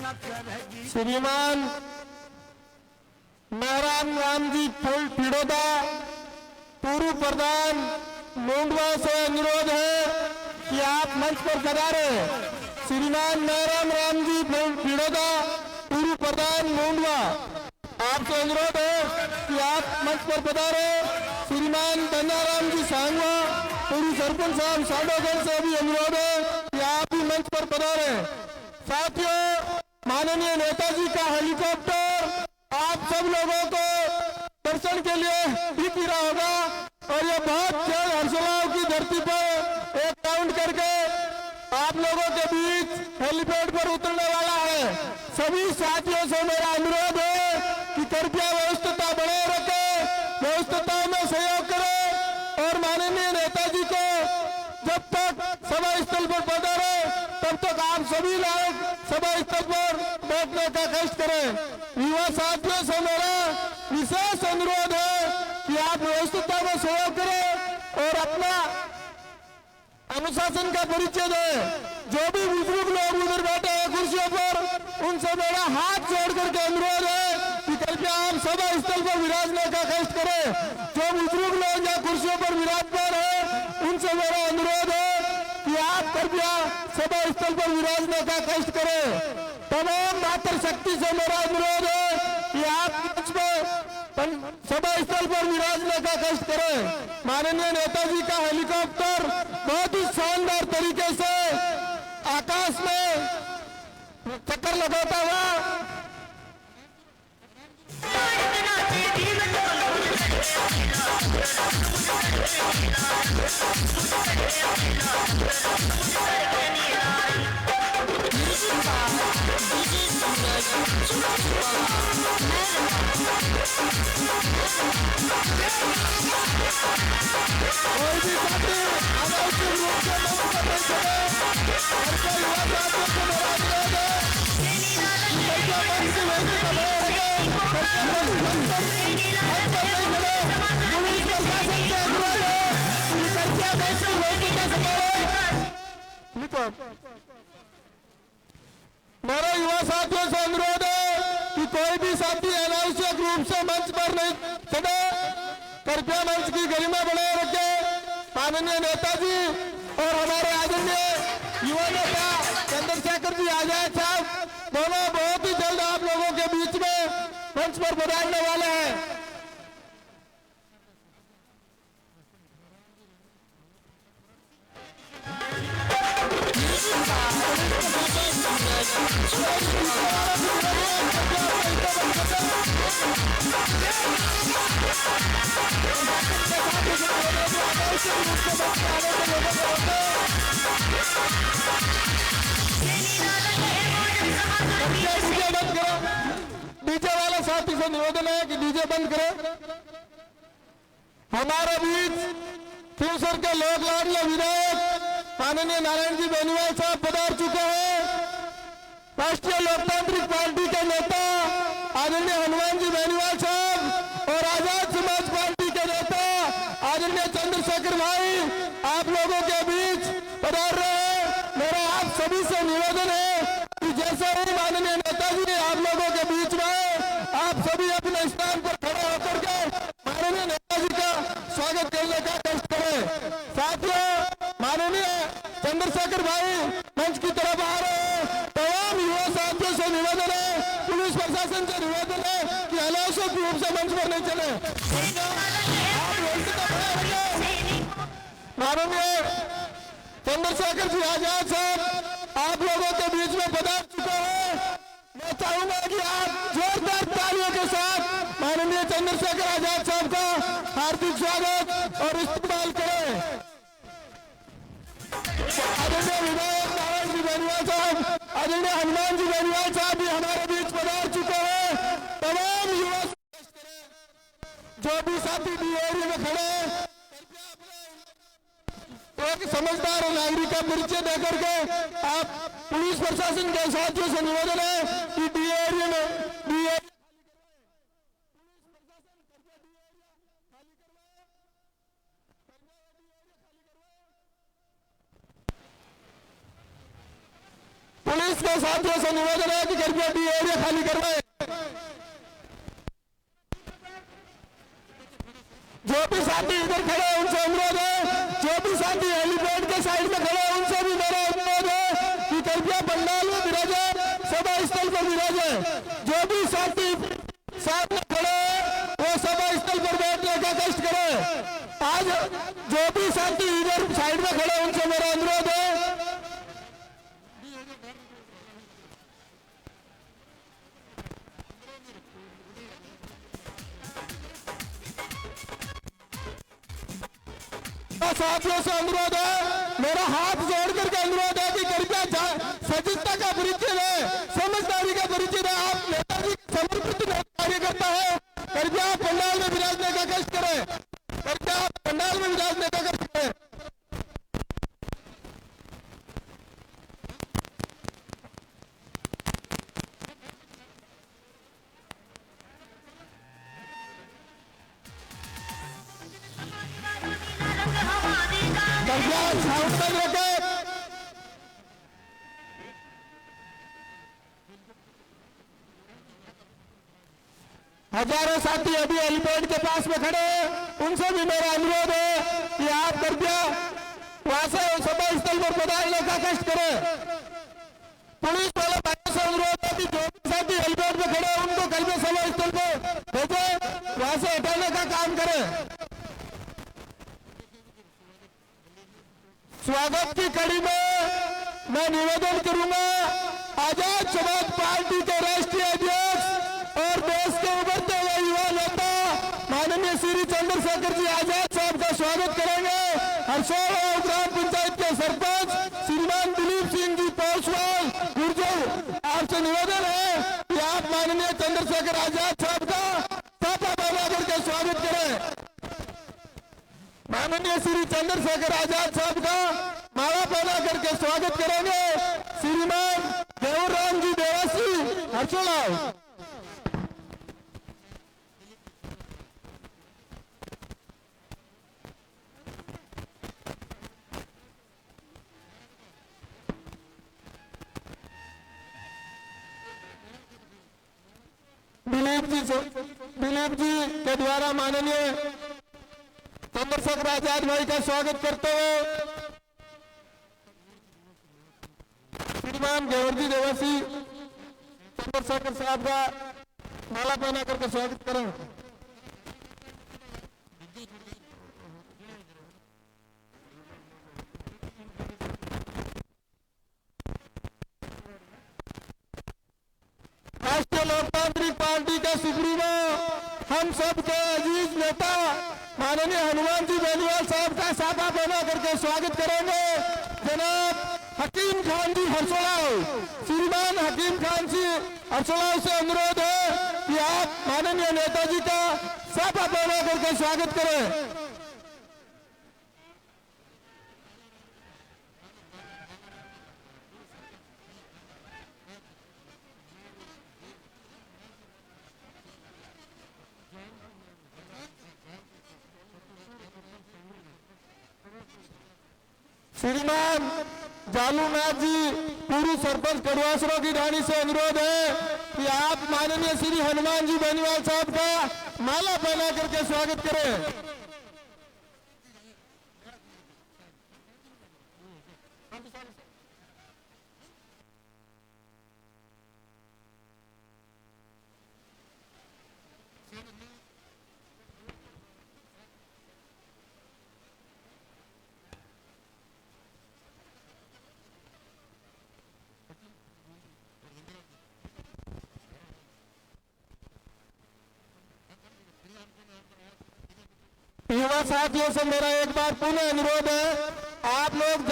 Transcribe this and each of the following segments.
श्रीमान नारायण रामजी पिड़ोदा पूर्व प्रधान लोंडवा से अनुरोध है कि आप मंच पर पधारे। श्रीमान नारायण रामजी पिड़ोदा पूर्व प्रधान लोंडवा, आपसे अनुरोध है कि आप मंच पर पधारे। श्रीमान धन्याराम जी सांगवा पूर्व सरपंच साहब साडोगढ़ से भी अनुरोध है कि आप भी मंच पर पधारे। साथियों, माननीय नेताजी का हेलीकॉप्टर आप सब लोगों को दर्शन के लिए दिख रहा होगा और ये बहुत जल्द हर्षलाव की धरती पर एक राउंड करके आप लोगों के बीच हेलीपैड पर उतरने वाला है। सभी साथियों से मेरा अनुरोध है कि कृपया व्यवस्था बनाए रखें, व्यवस्था में सहयोग करें और माननीय नेताजी को जब तक सभा स्थल पर पधारे तब तक आप सभी लोग सभा स्थल पर बैठने का कष्ट करें। युवा साथियों से मेरा विशेष अनुरोध है कि आप व्यवस्था में सहयोग करें और अपना अनुशासन का परिचय दें। जो भी बुजुर्ग लोग उधर बैठे हैं कुर्सियों पर, उनसे मेरा हाथ जोड़ करके अनुरोध है कि कृपया आप सभा स्थल पर विराजने का कष्ट करें। जो बुजुर्ग लोग या कुर्सियों पर विराजमान है उनसे मेरा अनुरोध है कि आप कृपया सभा स्थल पर विराजने का कष्ट करें। तमाम मातृशक्ति से मेरा अनुरोध है कि आप सभा स्थल पर विराजने का कष्ट करें। माननीय नेताजी का हेलीकॉप्टर बहुत ही शानदार तरीके से आकाश में चक्कर लगाता हुआ मेरे युवा साथियों से अनुरोध है कि कोई भी साथी अनावश्यक रूप से मंच पर नहीं चढ़े, कृपया मंच की गरिमा बनाए रखे। माननीय नेताजी और हमारे आदरणीय युवा नेता चंद्रशेखर जी आजाद साहब दोनों बहुत ही जल्द आप लोगों के बीच में मंच पर पधारने वाले हैं। डीजे वाले साथी से निवेदन है कि डीजे बंद करें। हमारे बीच क्यूसर के लोक लाडले विधायक माननीय नारायण जी बेनीवाल साहब पधार चुके हैं। राष्ट्रीय लोकतांत्रिक पार्टी के नेता आदरणीय हनुमान जी बेनीवाल साहब और आजाद समाज पार्टी के नेता आदरणीय चंद्रशेखर भाई आप लोगों के बीच पधार रहे हैं। मेरा आप सभी से निवेदन है कि जैसे ही माननीय नेताजी ने आप लोगों के बीच में आप सभी अपने स्थान पर खड़े होकर के माननीय नेताजी का स्वागत करने का कष्ट करें। साथियों, माननीय चंद्रशेखर भाई मंच की तरफ आ रहे हैं। तमाम युवा साथियों से निवेदन है, पुलिस प्रशासन से निवेदन है कि अनावश्यक रूप से मंच पर नहीं चले। आप व्यवस्था बनाए रखें। माननीय चंद्रशेखर जी आजाद साहब आप लोगों के बीच में पधार चुके हैं। मैं चाहूंगा कि आप जोरदार तालियों के साथ माननीय चंद्रशेखर आजाद साहब का हार्दिक स्वागत और इस्तेमाल करें। आदरणीय विधायक नारायण जी बेनीवाल साहब, आदरणीय हनुमान जी बेनीवाल साहब भी हमारे बीच पधार चुके हैं। तमाम युवा जो भी साथी भी एरिया में खड़े हैं, एक समझदार नागरिक का परिचय देकर के आप पुलिस प्रशासन के साथियों से निवेदन है कि डी एरिया में पुलिस के साथियों से निवेदन है कि कृपया डी एरिया खाली करवाएं। जो भी साथी इधर खड़े हैं उनसे अनुरोध है, जो भी साथी हेलीपैड के साइड में खड़े हैं उनसे भी मेरा अनुरोध है कि कृपया पंडाल में विराजे, सभा स्थल पर विराजे। जो भी साथी साथ में खड़े हैं वो सभा स्थल पर बैठने का कष्ट करें। आज जो भी साथी इधर साइड में खड़े हैं उनसे मेरा अनुरोध है। साथियों से अनुरोध है, मेरा हाथ जोड़ करके अनुरोध है कि कृपया सजगता का परिचय है, समझदारी का परिचय है। आप नेताजी समर्पित कार्यकर्ता है, कृपया आप पंडाल में विराजने का कष्ट करें, कृपया आप पंडाल में विराजने का कष्ट करें। हजारों साथी अभी हेलीपैड के पास में खड़े हैं, उनसे भी मेरा अनुरोध है कि आप कृपया वहां से सभा स्थल पर पधारने का कष्ट करें। पुलिस वाले भाइयों से अनुरोध है कि जो भी साथी हेलीपैड में खड़े हैं उनको कल में सभा स्थल पर भेजे, वहां से हटाने का काम करें। स्वागत की कड़ी में मैं निवेदन करूंगा, आजाद समाज पार्टी के राष्ट्रीय अध्यक्ष और देश के उभरते हुए युवा नेता माननीय श्री चंद्रशेखर जी आजाद साहब का स्वागत करेंगे। हरसोल ग्राम पंचायत के सरपंच श्रीमान दिलीप सिंह जी पौसवाल गुर्जर, आपसे निवेदन है कि आप माननीय चंद्रशेखर आजाद साहब का साफा बना करके स्वागत करें। माननीय श्री चंद्रशेखर आजाद साहब का माला पहना करके स्वागत करेंगे श्रीमान देवराम जी देवासी हर्षोला। दिलीप जी के द्वारा माननीय चंद्रशेखर आजाद भाई का स्वागत करते हुए श्रीमान देवरजी देवासी चंद्रशेखर साहब का माला पहना करके स्वागत करें। राष्ट्रीय लोकतांत्रिक पार्टी का सुप्रीमो, हम सब के अजीज नेता माननीय हनुमान जी बेनीवाल साहब का साफा बना करके स्वागत करेंगे जनाब हकीम खान जी हरसोला। श्रीमान हकीम खान जी हरसोला से अनुरोध है कि आप माननीय नेताजी का साफा बना करके स्वागत करें। श्रीमान जालूनाथ जी पूर्व सरपंच कड़वासरों की ढाणी से अनुरोध है कि आप माननीय श्री हनुमान जी बेनीवाल साहब का माला पहना करके स्वागत करें। युवा साथियों से मेरा एक बार पुनः अनुरोध है, आप लोग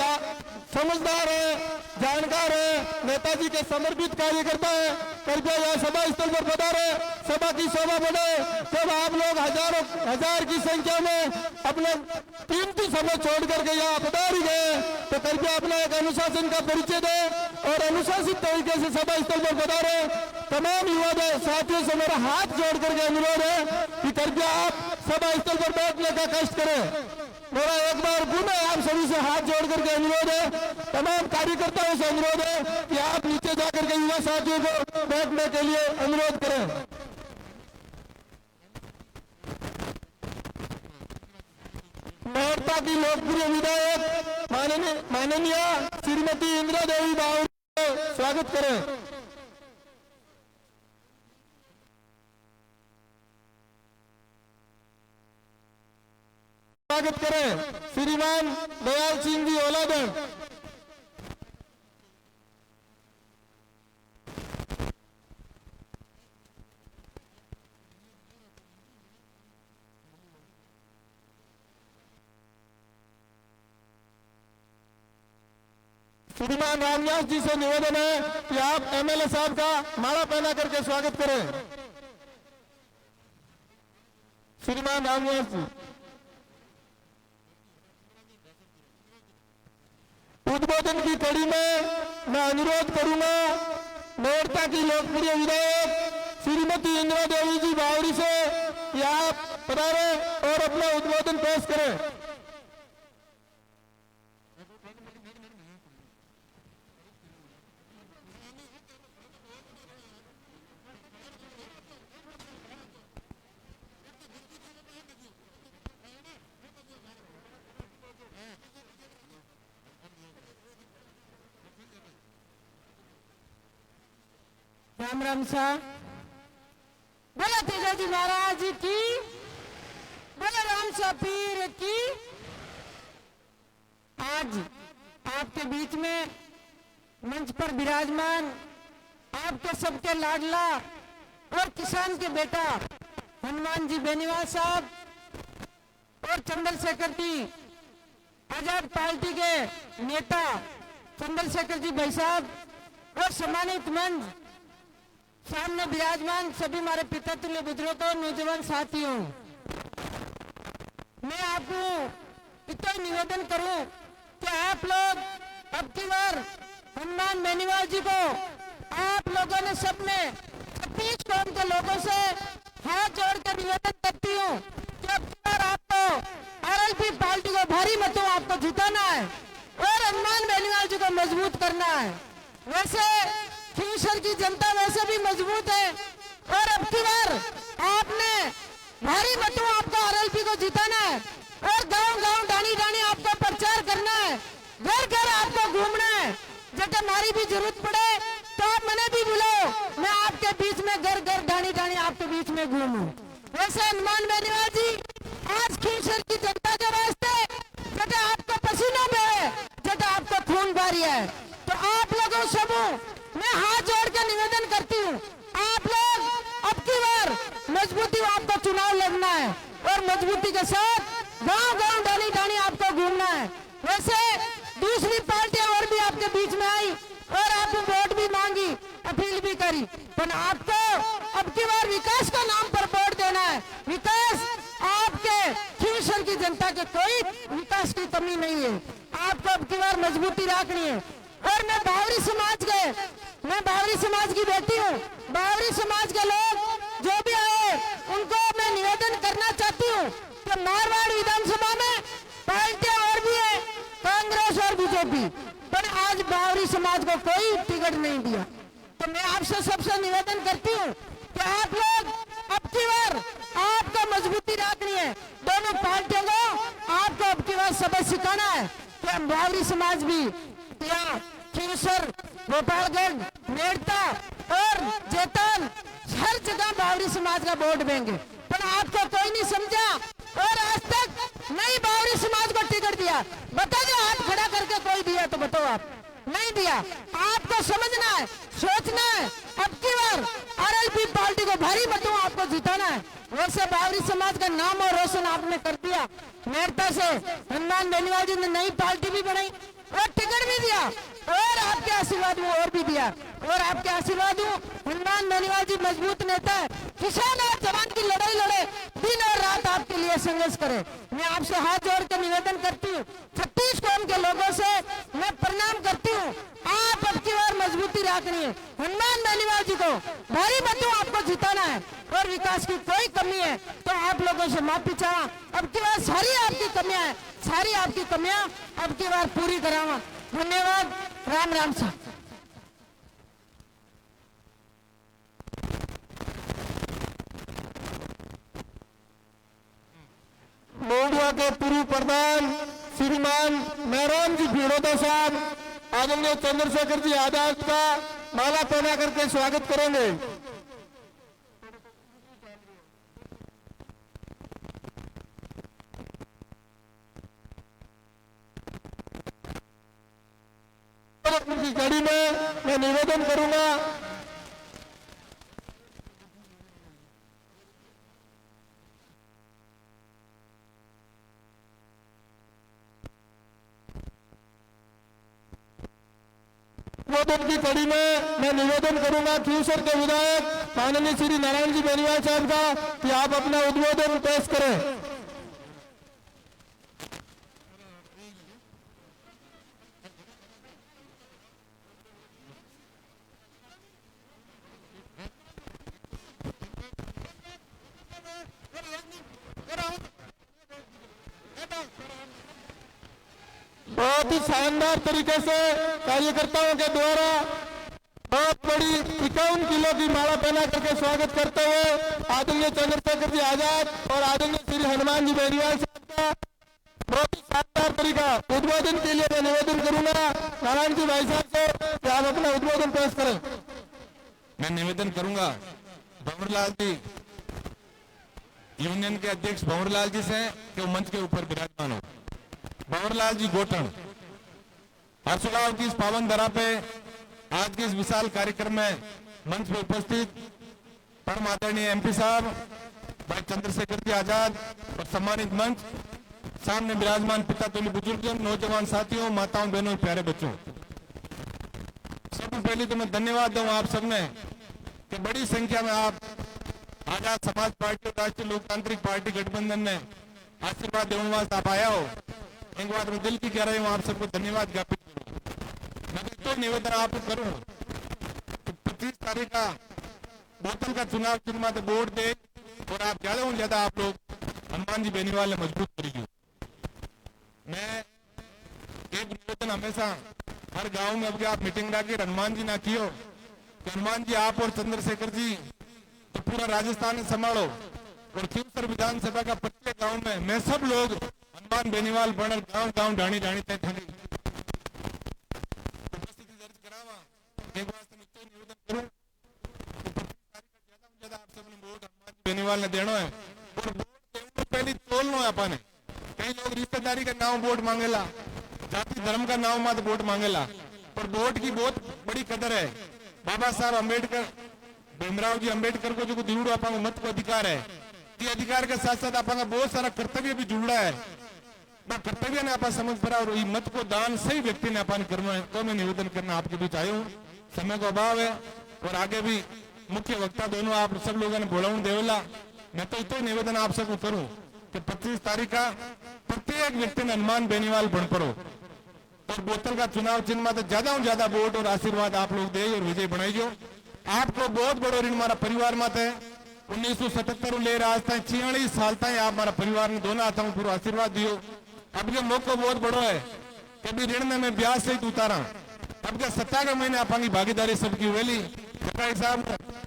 समझदार हैं, जानकार हैं, नेताजी के समर्पित कार्यकर्ता हैं, कृपया यह सभा स्थल पर पधारे, सभा की शोभा बढ़े। जब आप लोग हजार की संख्या में अपने कीमती समय छोड़ करके यहाँ पधार गए तो कृपया अपना एक अनुशासन का परिचय दें और अनुशासित तरीके से सभा स्थल पर पधारे। तमाम युवा साथियों से मेरा हाथ जोड़ करके अनुरोध है कि कृपया आप सभा स्थल पर बैठने का कष्ट करें। मेरा एक बार पुनः आप सभी से हाथ जोड़ करके अनुरोध है, तमाम कार्यकर्ताओं से अनुरोध है कि आप युवा साथियों को बैठने के लिए अनुरोध करें। मेहरता की लोकप्रिय विधायक माननीय श्रीमती इंदिरा देवी बावरी को स्वागत करें। स्वागत करें श्रीमान दयाल सिंह जी ओलादन। श्रीमान रामनिवास जी से निवेदन है कि आप एमएलए साहब का माला पहना करके स्वागत करें। श्रीमान रामनिवास जी, उद्बोधन की कड़ी में मैं अनुरोध करूंगा मेरठा की लोकप्रिय विधायक श्रीमती इंदिरा देवी जी बावरी से कि आप पधारें और अपना उद्बोधन पेश करें। राम राम साहब, बोला तेजाजी महाराज की, बोला राम साहब पीर की। आज आपके बीच में मंच पर विराजमान आपके सबके लाडला और किसान के बेटा हनुमान जी बेनीवाल साहब और चंद्रशेखर जी आजाद पार्टी के नेता चंद्रशेखर जी भाई साहब और सम्मानित मंच सामने विराजमान सभी हमारे पिता तुल्य बुजुर्गों नौजवान साथियों, मैं आपको इतना निवेदन करूं कि आप लोग अब की बार हनुमान बेनीवाल जी को आप लोगों ने सबने 36 कौम के लोगों से हाथ जोड़कर निवेदन करती हूं कि अब की बार आपको आरएलपी पार्टी को भारी मतों आपको जिताना है और हनुमान बेनीवाल जी को मजबूत करना है। वैसे खींवसर की जनता वैसे भी मजबूत है और अब की बार आपने भारी मतों आपको आरएलपी को जिताना है और गांव-गांव डानी-डानी आपको प्रचार करना है, घर-घर आपको घूमना है। जब हमारी भी जरूरत पड़े तो आप मने भी बुलाओ, मैं आपके बीच में घर-घर डानी-डानी आपके बीच में घूमूं। वैसे हनुमान बेनीवाल जी आज खींवसर की जनता के वास्ते जब आपको पसीना बहे, जब आपको खून बारी है, तो आप लोगों सब मैं हाथ जोड़ के निवेदन करती हूँ, आप लोग अब की बार मजबूती आपको चुनाव लड़ना है और मजबूती के साथ गांव-गांव डानी-डानी आपको घूमना है। वैसे दूसरी पार्टियां और भी आपके बीच में आई और आपने वोट भी मांगी, अपील भी करी, पर आपको अब की बार विकास का नाम पर वोट देना है। विकास आपके खींवसर की जनता के कोई विकास की कमी नहीं है, आपको अब की बार मजबूती रखनी है। और मैं बावरी समाज की बेटी हूँ, बावरी समाज के लोग जो भी आए उनको मैं निवेदन करना चाहती हूँ कि मारवाड़ विधानसभा में पार्टियां और भी है, कांग्रेस और बीजेपी, पर आज बावरी समाज को कोई टिकट नहीं दिया। तो मैं आपसे सबसे निवेदन करती हूँ कि आप लोग अब की बार आपको मजबूती रखनी है, दोनों पार्टियों को आपको अब की बार सबक सिखाना है कि बावरी समाज भी यहाँ खींवसर, गोपालगंज, मेरठा और जेतन हर जगह बावरी समाज का वोट देंगे, पर आपको कोई नहीं समझा और आज तक नहीं बावरी समाज को टिकट दिया। बता दो, हाथ खड़ा करके कोई दिया तो बताओ, आप नहीं दिया। आपको समझना है, सोचना है, अब की बार आरएलपी पार्टी को भारी मतों आपको जिताना है। वैसे बावरी समाज का नाम और रोशन आपने कर दिया, मेरठा से हनुमान बेनीवाल जी ने नई पार्टी भी बनाई और टिकट भी दिया और आपके आशीर्वाद में और भी दिया और आपके आशीर्वाद हनुमान बेनीवाल जी मजबूत नेता है, किसान और जवान की लड़ाई लड़े, दिन और रात आपके लिए संघर्ष करे। मैं आपसे हाथ जोड़ के निवेदन करती हूँ, 36 कौम के लोगों से मैं प्रणाम करती हूँ, आप अब की बार मजबूती रखनी है, हनुमान बेनीवाल जी को भारी मतों आपको जिताना है और विकास की कोई कमी है तो आप लोगों से माफी चाहा। अब की बार सारी आपकी कमियां है, सारी आपकी कमियां अब की बार पूरी करावा। धन्यवाद। राम राम साहब। लोंडवा के पूर्व प्रधान श्रीमान नारायण जी भिड़ोदा साहब आदरणीय चंद्रशेखर जी आजाद का माला पहना करके स्वागत करेंगे। की कड़ी में मैं निवेदन करूंगा उद्बोधन की कड़ी में मैं निवेदन करूंगा खींवसर के विधायक माननीय श्री नारायण जी बेनीवाल साहब का कि आप अपना उद्बोधन पेश करें। बहुत ही शानदार तरीके से कार्यकर्ताओं के द्वारा बहुत बड़ी 51 किलो की माला पहना करके स्वागत करते हुए आदरणीय चंद्रशेखर जी आजाद और आदरणीय श्री हनुमान जी बेनीवाल साहब का बहुत ही शानदार तरीका उद्बोधन के लिए मैं निवेदन करूंगा नारायण जी भाई साहब से कि आप अपना उद्बोधन पेश करें। मैं निवेदन करूंगा भंवरलाल जी यूनियन के अध्यक्ष भंवरलाल जी से कि वो मंच के ऊपर विराजमान हो। भंवरलाल जी गोटन हर्षोल्लास की इस पावन धरा पे आज के इस विशाल कार्यक्रम में मंच पे उपस्थित परम आदरणीय एमपी साहब भाई चंद्रशेखर जी आजाद और सम्मानित मंच सामने विराजमान पिता तुल्य बुजुर्गों नौजवान साथियों माताओं बहनों प्यारे बच्चों, सबसे पहले तो मैं धन्यवाद दूं आप सबने कि बड़ी संख्या में आप आजाद समाज पार्टी और राष्ट्रीय लोकतांत्रिक पार्टी गठबंधन ने आशीर्वाद देने वास्ते आप आया हो। एक बात मैं दिल की कह रही हूँ, आप सबको धन्यवाद ज्ञापित करूँ। मैं तो निवेदन आपको करूँ तो 25 तारीख का बोतल का चुनाव चिन्ह तो वोट दे और आप ज्यादा से ज्यादा आप लोग हनुमान जी बेनीवाल ने मजबूत करेगी। मैं एक निवेदन हमेशा हर गांव में अब आप मीटिंग रखी हनुमान जी ना कियो तो हनुमान जी आप और चंद्रशेखर जी तो पूरा राजस्थान संभालो और खींवसर विधानसभा का प्रत्येक गांव में मैं सब लोग हनुमान बेनीवाल बनर गांव गांव ढाणी ढाणी तय थी उपस्थिति दर्ज करावा। एक बार से मैं निवेदन करूं तो 25 तारीख का ज्यादा से ज्यादा आप सबने वोट हनुमान जी बेनीवाल ने देना है और वोट देने से पहले तोलना है अपन। कई लोग रिश्तेदारी का नाम वोट मांगेला, जाति धर्म का नाम मत वोट मांगेला, पर वोट की बहुत बड़ी कदर है। बाबा साहब अम्बेडकर भीमराव जी अम्बेडकर को जो दिलूड़ अपना मत को अधिकार है कि अधिकार के साथ साथ अपना बहुत सारा कर्तव्य भी जुड़ा है। कर्तव्य ने आप समझ पड़ा और मत को दान सही व्यक्ति ने अपन करना है। तो मैं निवेदन करना आपके बीच आया हूँ, समय का अभाव है और आगे भी मुख्य वक्ता दोनों आप सब लोगों ने बोला देवेला। मैं तो इतना निवेदन आप सबको करूं कि 25 तारीख का प्रत्येक व्यक्ति ने हनुमान बेनीवाल बन पड़ो और बोतल का चुनाव चिन्ह में तो ज्यादा से ज्यादा वोट और आशीर्वाद आप लोग दे और विजय बनाइयो। आपको बहुत बड़ो ऋण हमारा परिवार में है। 1977 ले रहा आज तक 46 साल तक आप हमारा परिवार ने दोनों हाथों में पूरा आशीर्वाद दियो। अब ये मौका बहुत बड़ो है, कभी ऋण में मैं ब्याज सहित उतारा। अब क्या 17 महीने अपनी भागीदारी सबकी वेली साहब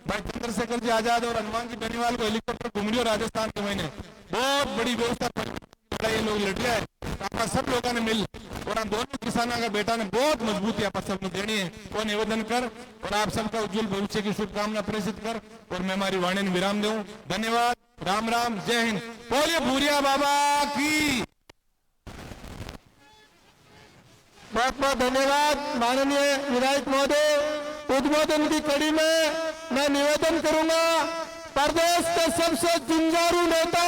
भाई चंद्रशेखर जी आजाद और हनुमान जी बेनीवाल को हेलीकॉप्टर घूम लियो राजस्थान के महीने बहुत बड़ी व्यवस्था ये लोग लड़ है। आप सब लोगों ने मिल और हम दोनों किसानों का बेटा ने बहुत मजबूती आप सबको देनी है वो निवेदन कर और आप सबका उज्जवल भविष्य की शुभकामना प्रेषित कर और मैं हमारी वाणी में विराम दूं। धन्यवाद, राम राम, जय हिंद, बोलिए भूरिया बाबा की। बहुत बहुत धन्यवाद माननीय विधायक महोदय। उद्बोधन की कड़ी में मैं निवेदन करूंगा प्रदेश के सबसे जुंजारू नेता,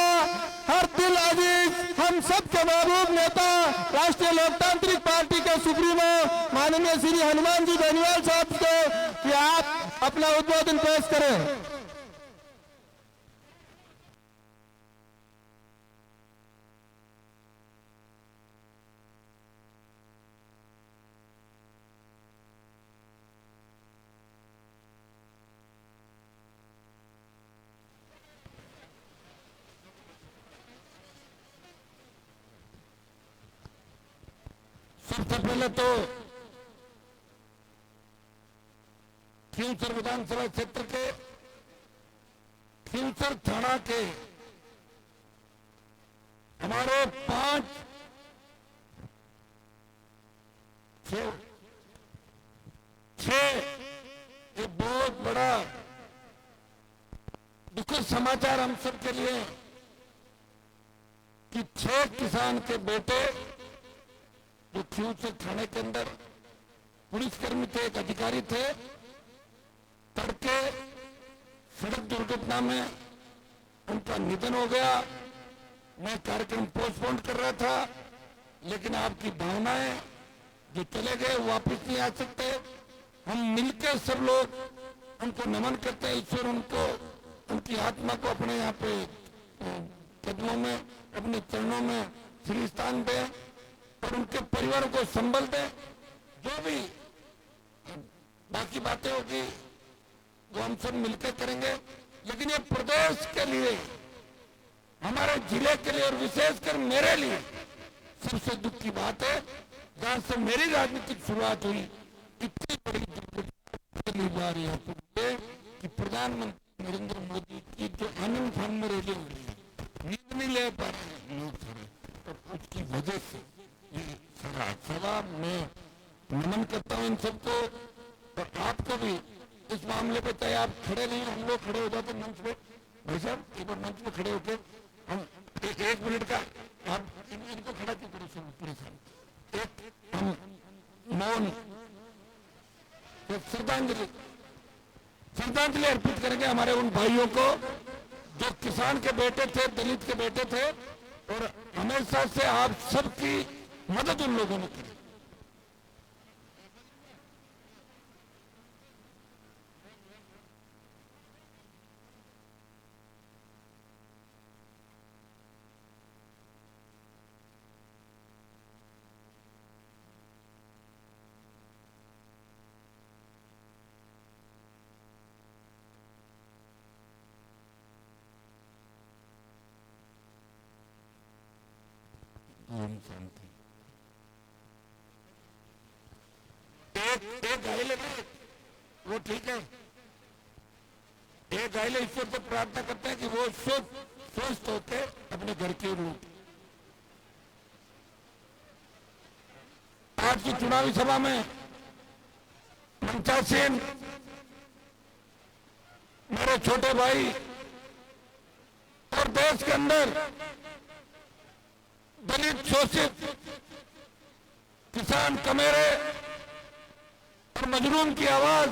हर दिल अजीज, हम सब के महबूब नेता, राष्ट्रीय लोकतांत्रिक पार्टी के सुप्रीमो माननीय श्री हनुमान जी बेनीवाल साहब को कि आप अपना उद्बोधन पेश करें। सबसे पहले तो खींवसर विधानसभा क्षेत्र के खींवसर थाना के हमारे छह एक बहुत बड़ा दुखद समाचार हम सब के लिए कि 6 किसान के बेटे जो खियूसर थाने के अंदर पुलिसकर्मी थे, एक अधिकारी थे, तड़के सड़क दुर्घटना में उनका निधन हो गया। मैं कार्यक्रम पोस्टपोन कर रहा था, लेकिन आपकी भावनाएं जो चले गए वापस नहीं आ सकते। हम मिलकर सब लोग उनको नमन करते हैं। ईश्वर उनको, उनकी आत्मा को अपने यहाँ पे कदमों में, अपने चरणों में श्री स्थान दे और उनके परिवार को संबल दे। जो भी बाकी बातें होगी वो हम सब मिलकर करेंगे, लेकिन ये प्रदेश के लिए, हमारे जिले के लिए और विशेषकर मेरे लिए सबसे दुख की बात है, जहां से मेरी राजनीतिक शुरुआत हुई, इतनी बड़ी पहली बार यहाँ पर कि प्रधानमंत्री नरेंद्र मोदी की जो आनंद फान में रैली हो रही है, नींद नहीं ले पा रहे हैं लोग सारे, और उसकी वजह से ये सारा सभा में नमन करता हूँ इन सबको। और आपको भी इस मामले पे, चाहे आप खड़े नहीं, हम लोग खड़े हो जाते मंच पे, भाई साहब एक बार मंच पे खड़े होके हम एक मिनट का आप इनको खड़ा क्यों करो सब पूरे साल, एक हम मौन श्रद्धांजलि अर्पित करेंगे हमारे उन भाइयों को जो किसान के बेटे थे, दलित के बेटे थे, और हमेशा से आप सबकी मदद उन लोगों ने की। शांति। एक घायल है वो ठीक है, एक घायल ईश्वर से प्रार्थना करते हैं कि वो स्वस्थ होके अपने घर के रूप। आज की चुनावी सभा में मंचासीन मेरे छोटे भाई और देश के अंदर दलित, शोषित, किसान, कमेरे और मजलूम की आवाज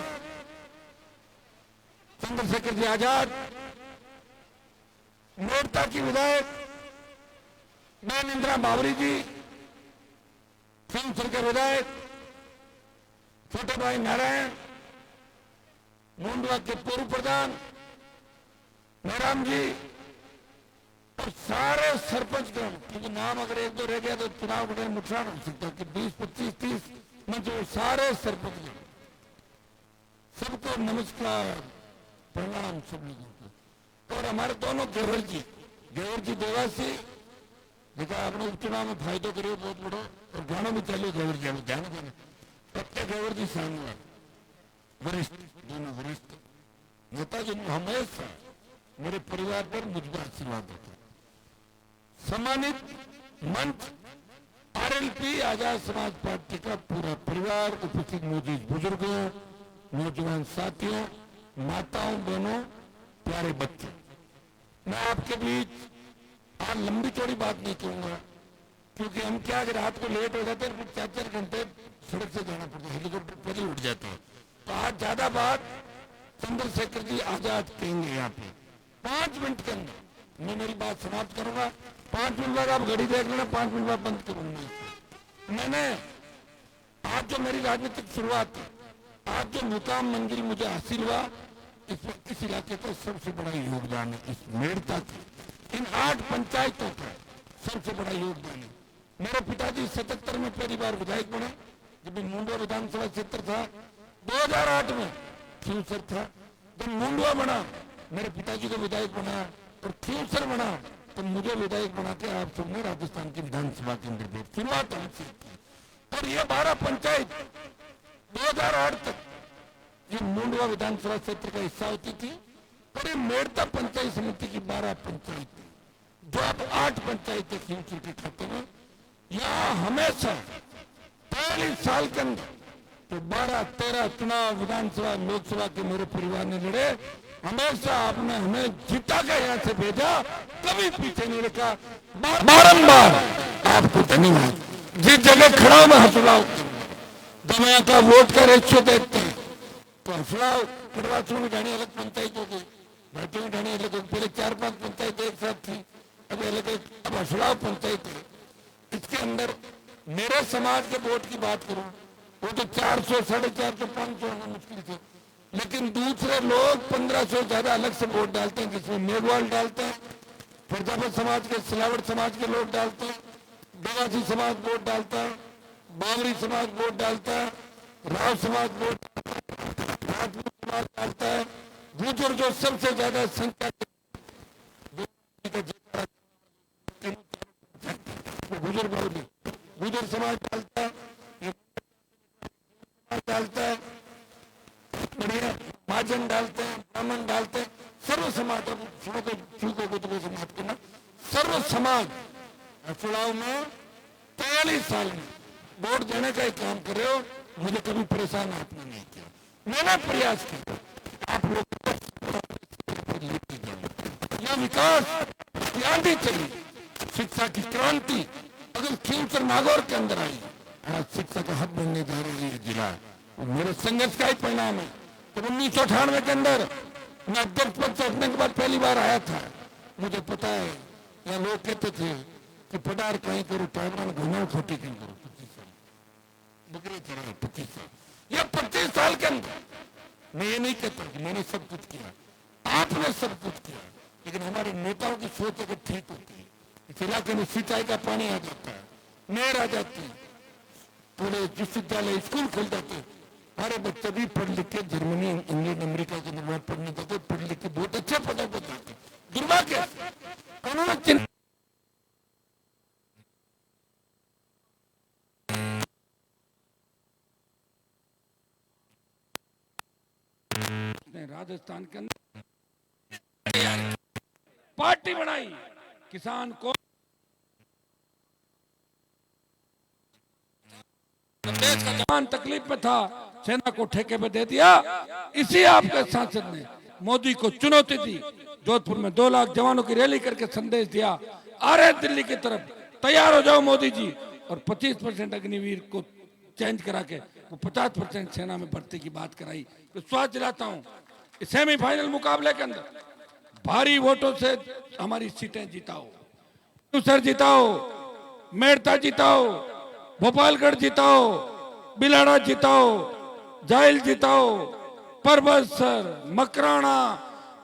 चंद्रशेखर जी आजाद, मेड़ता की विधायक बहन इंदिरा बावरी जी, सिंहसर के विधायक छोटे भाई नारायण, मुंडवा के पूर्व प्रधान मेहराम जी, और सारे सरपंचगण, क्योंकि नाम अगर एक दो रह गया तो चुनाव का नुकसान हो सकता है कि 20, 25, 30 में जो सारे सरपंचगण, सबको नमस्कार, प्रणाम सब लोगों को। और हमारे दोनों गेवर जी देवासी, देखा आपने उपचुनाव में फायदो करियो बहुत बड़ो, और गाना भी चलो गेवर जी, ध्यान देना प्रत्येक गेवर जी सामने वरिष्ठ, दोनों वरिष्ठ नेता जी हमेशा मेरे परिवार पर मुझ पर आशीर्वाद देते। सम्मानित मंच, आरएलपी आजाद समाज पार्टी का पूरा परिवार, उपस्थित मौजूद बुजुर्गों, नौजवान साथियों, माताओं, बहनों, प्यारे बच्चे, मैं आपके बीच आज लंबी चौड़ी बात नहीं करूंगा, क्योंकि हम क्या अगर रात को लेट हो जाते हैं, फिर 4-4 घंटे सड़क से जाना पड़ता है, हेलीकॉप्टर पहले उठ जाते हैं। तो आज ज्यादा बात चंद्रशेखर जी आजाद कहेंगे यहाँ पे 5 मिनट के अंदर। मैं मेरी बात समाप्त करूंगा, 5 मिनट बाद आप घड़ी देख लेना, 5 मिनट बाद बंद करूंगा। मैंने आज जो मेरी राजनीतिक शुरुआत है, आज जो मुकाम मंजिल मुझे हासिल हुआ, इसमें इस इलाके का सबसे बड़ा योगदान है। इस मेड़ता की इन 8 पंचायतों का सबसे बड़ा योगदान है। मेरे पिताजी 77 में पहली बार विधायक बने, जब मुंडवा विधानसभा क्षेत्र था। 2008 में खियूसर था, जब मुंडवा बना मेरे पिताजी को विधायक बना, और खियूसर बना तो मुझे विधायक बना के आप सबने राजस्थान की विधानसभा के अंदर भेज शुरुआत हमसे की। और ये 12 पंचायत 2008 तक ये मुंडवा विधानसभा क्षेत्र का हिस्सा होती थी, और ये मेड़ता पंचायत समिति की 12 पंचायत जो अब 8 पंचायतें खींच के खाते में, यहाँ हमेशा 43 साल के अंदर तो 12-13 चुनाव विधानसभा लोकसभा के मेरे परिवार ने लड़े, हमेशा आपने हमें जिता के यहाँ से भेजा, कभी पीछे नहीं रखा। बारंबार आपको धन्यवाद। जिस जगह खड़ा हूं मैं हंसुलाओ, जब यहाँ का वोट का रेशियो देखते हैं तो हंसुलाओ कड़वासू में जाने अलग पंचायत हो गई, भाटियों में जाने अलग, पहले 4-5 पंचायत एक साथ थी, अब अलग, अब हंसुलाओ पंचायत है। इसके अंदर मेरे समाज के वोट की बात करूं वो तो 400, 450, 500 होना मुश्किल थे, लेकिन दूसरे लोग 1500 ज्यादा अलग से वोट डालते हैं, जिसमें मेघवाल डालते हैं, प्रजापत समाज के, सिलावट समाज के लोग डालते हैं, देवासी समाज वोट डालता है, बावरी समाज वोट डालता है, राव समाज वोट डालता है, राजपूत समाज डालता है, गुजर जो सबसे ज्यादा संख्या गुजर बावली गुजर समाज डालता है, डालता है, बढ़िया महाजन डालते हैं, ब्राह्मण डालते हैं, सर्व समाज, अब सुनो तो चूको को तो समाज के ना सर्व समाज चुनाव में 43 साल में वोट देने का ही काम कर रहे हो। मुझे कभी परेशान आपने नहीं किया, मैंने प्रयास किया आप लोग यह विकास की आंधी चली, शिक्षा की क्रांति अगर खींचर नागौर के अंदर आई, आज शिक्षा का हक बनने जा रही है जिला, और मेरे संघर्ष का ही परिणाम है। तो 1998 के अंदर मैं अध्यक्ष पद से हटने के बाद पहली बार आया था, मुझे पता है यहाँ लोग कहते थे कि पटार कहीं करो, टाइम घुमाओ, खोटी कहीं करो, 25 साल बकरी चढ़ाओ, 25 साल, ये 25 साल के अंदर मैं ये नहीं कहता कि मैंने सब कुछ किया, आपने सब कुछ किया, लेकिन हमारे नेताओं की सोच अगर ठीक होती है, इस इलाके में सिंचाई का पानी आ जाता है, नहर आ जाती है, पूरे विश्वविद्यालय स्कूल खुल जाते, हमारे बच्चे भी पढ़ लिख के जर्मनी, इंग्लैंड, अमेरिका के निर्माण पढ़ने जाते, पढ़ लिख के बहुत अच्छे पदों पर जाते। दुर्भाग्य राजस्थान के अंदर पार्टी बनाई, किसान को देश का जवान तकलीफ में था, सेना को ठेके पे दे दिया। इसी आपके सांसद ने मोदी को चुनौती दी, जोधपुर में 2 लाख जवानों की रैली करके संदेश दिया, आ रहे दिल्ली की तरफ, तैयार हो जाओ मोदी जी, और 25% अग्निवीर को चेंज करा के वो 50% सेना में भर्ती की बात कराई। विश्वास दिलाता हूं सेमीफाइनल मुकाबले के अंदर भारी वोटों से हमारी सीटें जिताओ, सर जिताओ, मेड़ता जिताओ, भोपालगढ़ जिताओ, बिलाड़ा जिताओ, जाइल जिताओ, परबतसर, मकराना,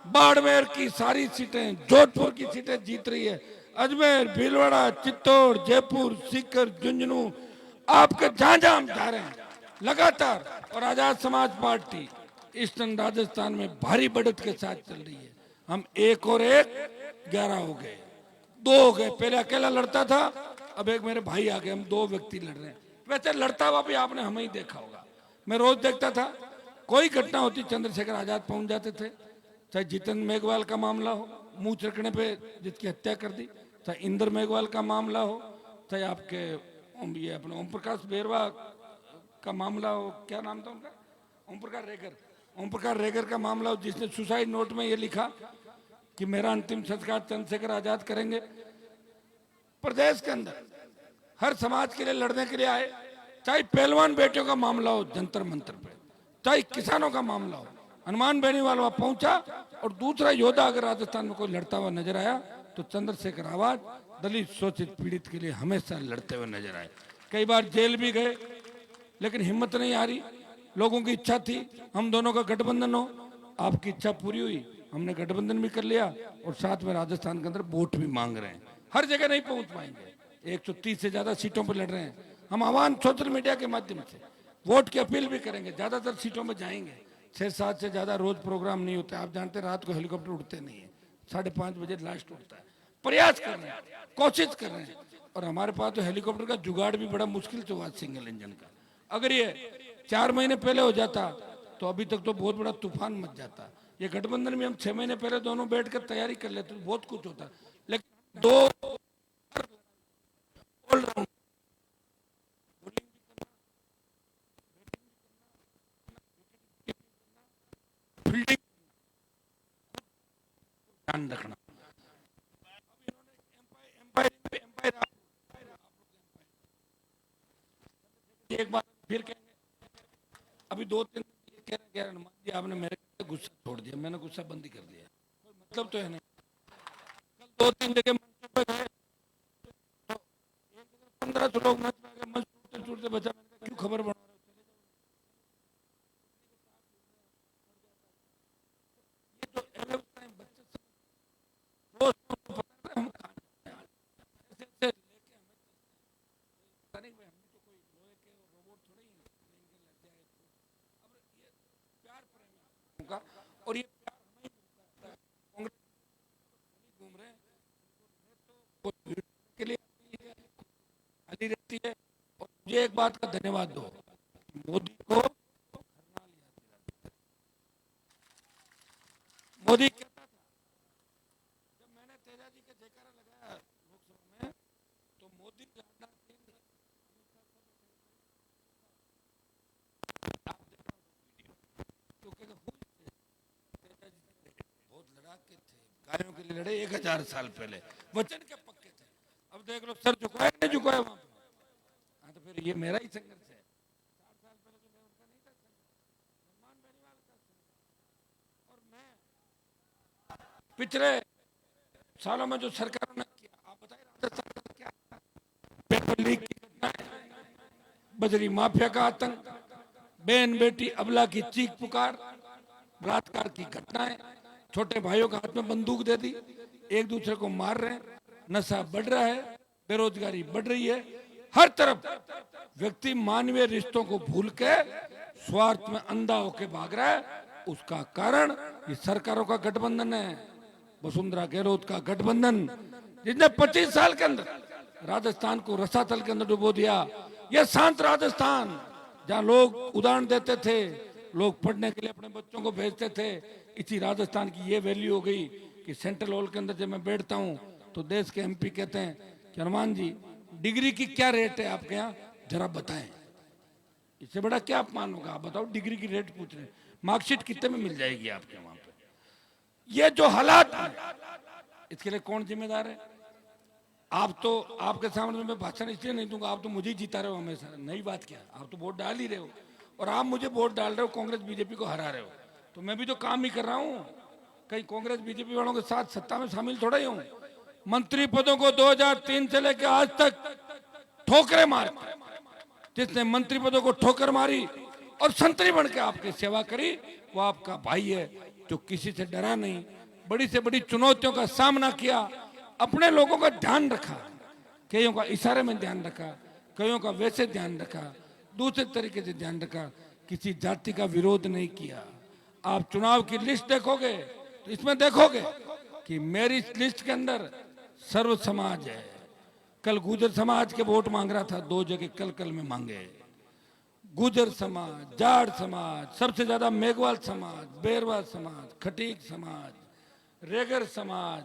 बाड़मेर की सारी सीटें, जोधपुर की सीटें जीत रही है, अजमेर, भीलवाड़ा, चित्तौड़, जयपुर, सीकर, झुंझुनू, आपके जहां जहां हम जा रहे हैं लगातार, और आजाद समाज पार्टी ईस्टर्न राजस्थान में भारी बढ़त के साथ चल रही है। हम 1 और 1 11 हो गए, 2 हो गए, पहले अकेला लड़ता था, अब एक मेरे भाई आ गए, हम 2 व्यक्ति लड़ रहे हैं। वैसे लड़ता हुआ भी आपने हमें ही देखा होगा, मैं रोज देखता था, कोई घटना होती चंद्रशेखर आजाद पहुंच जाते थे, चाहे जितेंद्र मेघवाल का मामला हो, मुंह चरकने पे जिसकी हत्या कर दी, चाहे इंद्र मेघवाल का मामला हो, चाहे आपके ये अपने ओम प्रकाश बेरवा का मामला हो, क्या नाम था उनका, ओम प्रकाश रेगर का मामला हो, जिसने सुसाइड नोट में ये लिखा कि मेरा अंतिम संस्कार चंद्रशेखर आजाद करेंगे। प्रदेश के अंदर हर समाज के लिए लड़ने के लिए आए, चाहे पहलवान बेटियों का मामला हो जंतर मंतर पे, चाहे किसानों का मामला हो, हनुमान बेनीवाल वहां पहुंचा, और दूसरा योद्धा अगर राजस्थान में कोई लड़ता हुआ नजर आया तो चंद्रशेखर आजाद दलित शोषित पीड़ित के लिए हमेशा लड़ते हुए नजर आए। कई बार जेल भी गए, लेकिन हिम्मत नहीं आ रही, लोगों की इच्छा थी हम दोनों का गठबंधन हो, आपकी इच्छा पूरी हुई, हमने गठबंधन भी कर लिया, और साथ में राजस्थान के अंदर वोट भी मांग रहे हैं। हर जगह नहीं पहुंच पाएंगे, 130 से ज्यादा सीटों पर लड़ रहे हैं, हम आह्वान सोशल मीडिया के माध्यम से वोट की अपील भी करेंगे, ज्यादातर सीटों में जाएंगे। 6-7 से ज्यादा रोज प्रोग्राम नहीं होता, आप जानते हैं रात को हेलीकॉप्टर उड़ते नहीं है, 5:30 बजे लास्ट उड़ता है। प्रयास कर रहे हैं, कोशिश कर रहे हैं, और हमारे पास तो हेलीकॉप्टर का जुगाड़ भी बड़ा मुश्किल से हुआ सिंगल इंजन का। अगर ये 4 महीने पहले हो जाता तो अभी तक तो बहुत बड़ा तूफान मच जाता। ये गठबंधन में हम 6 महीने पहले दोनों बैठकर तैयारी कर लेते तो बहुत कुछ होता, लेकिन दो ऑलराउंड बॉलिंग भी करना, बैटिंग भी करना, फील्डिंग ध्यान रखना। अब इन्होंने एम्पायर एक बार फिर कहेंगे, अभी 2-3 दिन ये कह रहे हैं हनुमान जी आपने मेरे पे गुस्सा छोड़ दिया, मैंने गुस्सा बंद ही कर दिया, कोई मतलब तो है नहीं। कल 2-3 जगह मंच पे गए तो एक जगह 1500 लोग मंच पे गए, मंच टूटते टूटते बचा, मैंने कहा क्यों खबर बना रहे हो, चले जाओ। ये जो अव्यवस्था है बच्चे सब दोस्तों को पता है हम कहाँ जा रहे हैं। ऐसे ऐसे लेके हमें पता नहीं भाई, हम तो कोई लोहे के रोबोट थोड़े ही हैं, लेंगे लग जाए तो। अब ये प्यार प्रेम है आप लोगों का, और ये प्यार हमें ही मिलता है। कांग्रेस घूम रहे हैं, कोई भीड़ के लिए खाली रहती है। और मुझे एक बात का धन्यवाद दो, मोदी को मोदी कहता था, जब मैंने तेजा जी के जयकारा लगाया लोकसभा में, तो मोदी राजनाथ सिंह आप देखना वीडियो, तो कहते तेजा जी बहुत लड़ाके थे, गायों के लिए लड़े 1000 साल पहले, वचन के पक्के थे। अब देख लो सर झुकाया नहीं झुकाया वहां पे। हाँ तो फिर ये मेरा ही संघर्ष है। 4 साल पहले जो मैं उनका नहीं था संघर्ष, हनुमान बेनीवाल का संघर्ष। और मैं पिछले सालों में जो सरकारों ने किया, आप बताइए राजस्थान का क्या, पेपर लीक की घटनाएं, बजरी माफिया का आतंक, बहन बेटी अबला की चीख पुकार, बलात्कार की घटनाएं, छोटे भाइयों के हाथ में बंदूक दे दी, एक दूसरे को मार रहे हैं, नशा बढ़ रहा है, बेरोजगारी बढ़ रही है, हर तरफ व्यक्ति मानवीय रिश्तों को भूल के स्वार्थ में अंधा होके भाग रहा है। उसका कारण ये सरकारों का गठबंधन है, वसुंधरा गहलोत का गठबंधन, जिसने 25 साल के अंदर राजस्थान को रसातल के अंदर डुबो दिया। यह शांत राजस्थान जहां लोग उदाहरण देते थे, लोग पढ़ने के लिए अपने बच्चों को भेजते थे, इसी राजस्थान की ये वैल्यू हो गई कि सेंट्रल हॉल के अंदर जब मैं बैठता हूँ तो देश के एमपी कहते हैं कि हनुमान जी डिग्री की क्या रेट है आपके यहाँ, जरा बताएं। इससे बड़ा क्या अपमान होगा, आप बताओ, डिग्री की रेट पूछ रहे हैं, मार्कशीट कितने में मिल जाएगी आपके वहां पे। ये जो हालात है, इसके लिए कौन जिम्मेदार है? आप तो, आपके सामने मैं भाषण इसलिए नहीं दूंगा, आप तो मुझे ही जीता रहे हो हमेशा, नई बात क्या, आप तो वोट डाल ही रहे हो, और आप मुझे वोट डाल रहे हो, कांग्रेस बीजेपी को हरा रहे हो, तो मैं भी तो काम ही कर रहा हूँ। कहीं कांग्रेस बीजेपी वालों के साथ सत्ता में शामिल थोड़ा ही हूँ। मंत्री पदों को 2003 से लेकर आज तक ठोकरे मार, जिसने मंत्री पदों को ठोकर मारी और संतरी बन के आपकी सेवा करी, वो आपका भाई है जो किसी से डरा नहीं, बड़ी से बड़ी चुनौतियों का सामना किया, अपने लोगों का ध्यान रखा, कईयों का इशारे में ध्यान रखा, कईयों का वैसे ध्यान रखा, दूसरे तरीके से ध्यान रखा, किसी जाति का विरोध नहीं किया। आप चुनाव की लिस्ट देखोगे तो इसमें देखोगे कि मेरी लिस्ट के अंदर सर्व समाज है। कल गुजर समाज के वोट मांग रहा था, 2 जगह कल में मांगे, गुजर समाज, जाट समाज, सबसे ज्यादा मेघवाल समाज, बेरवा समाज, खटीक समाज, रेगर समाज,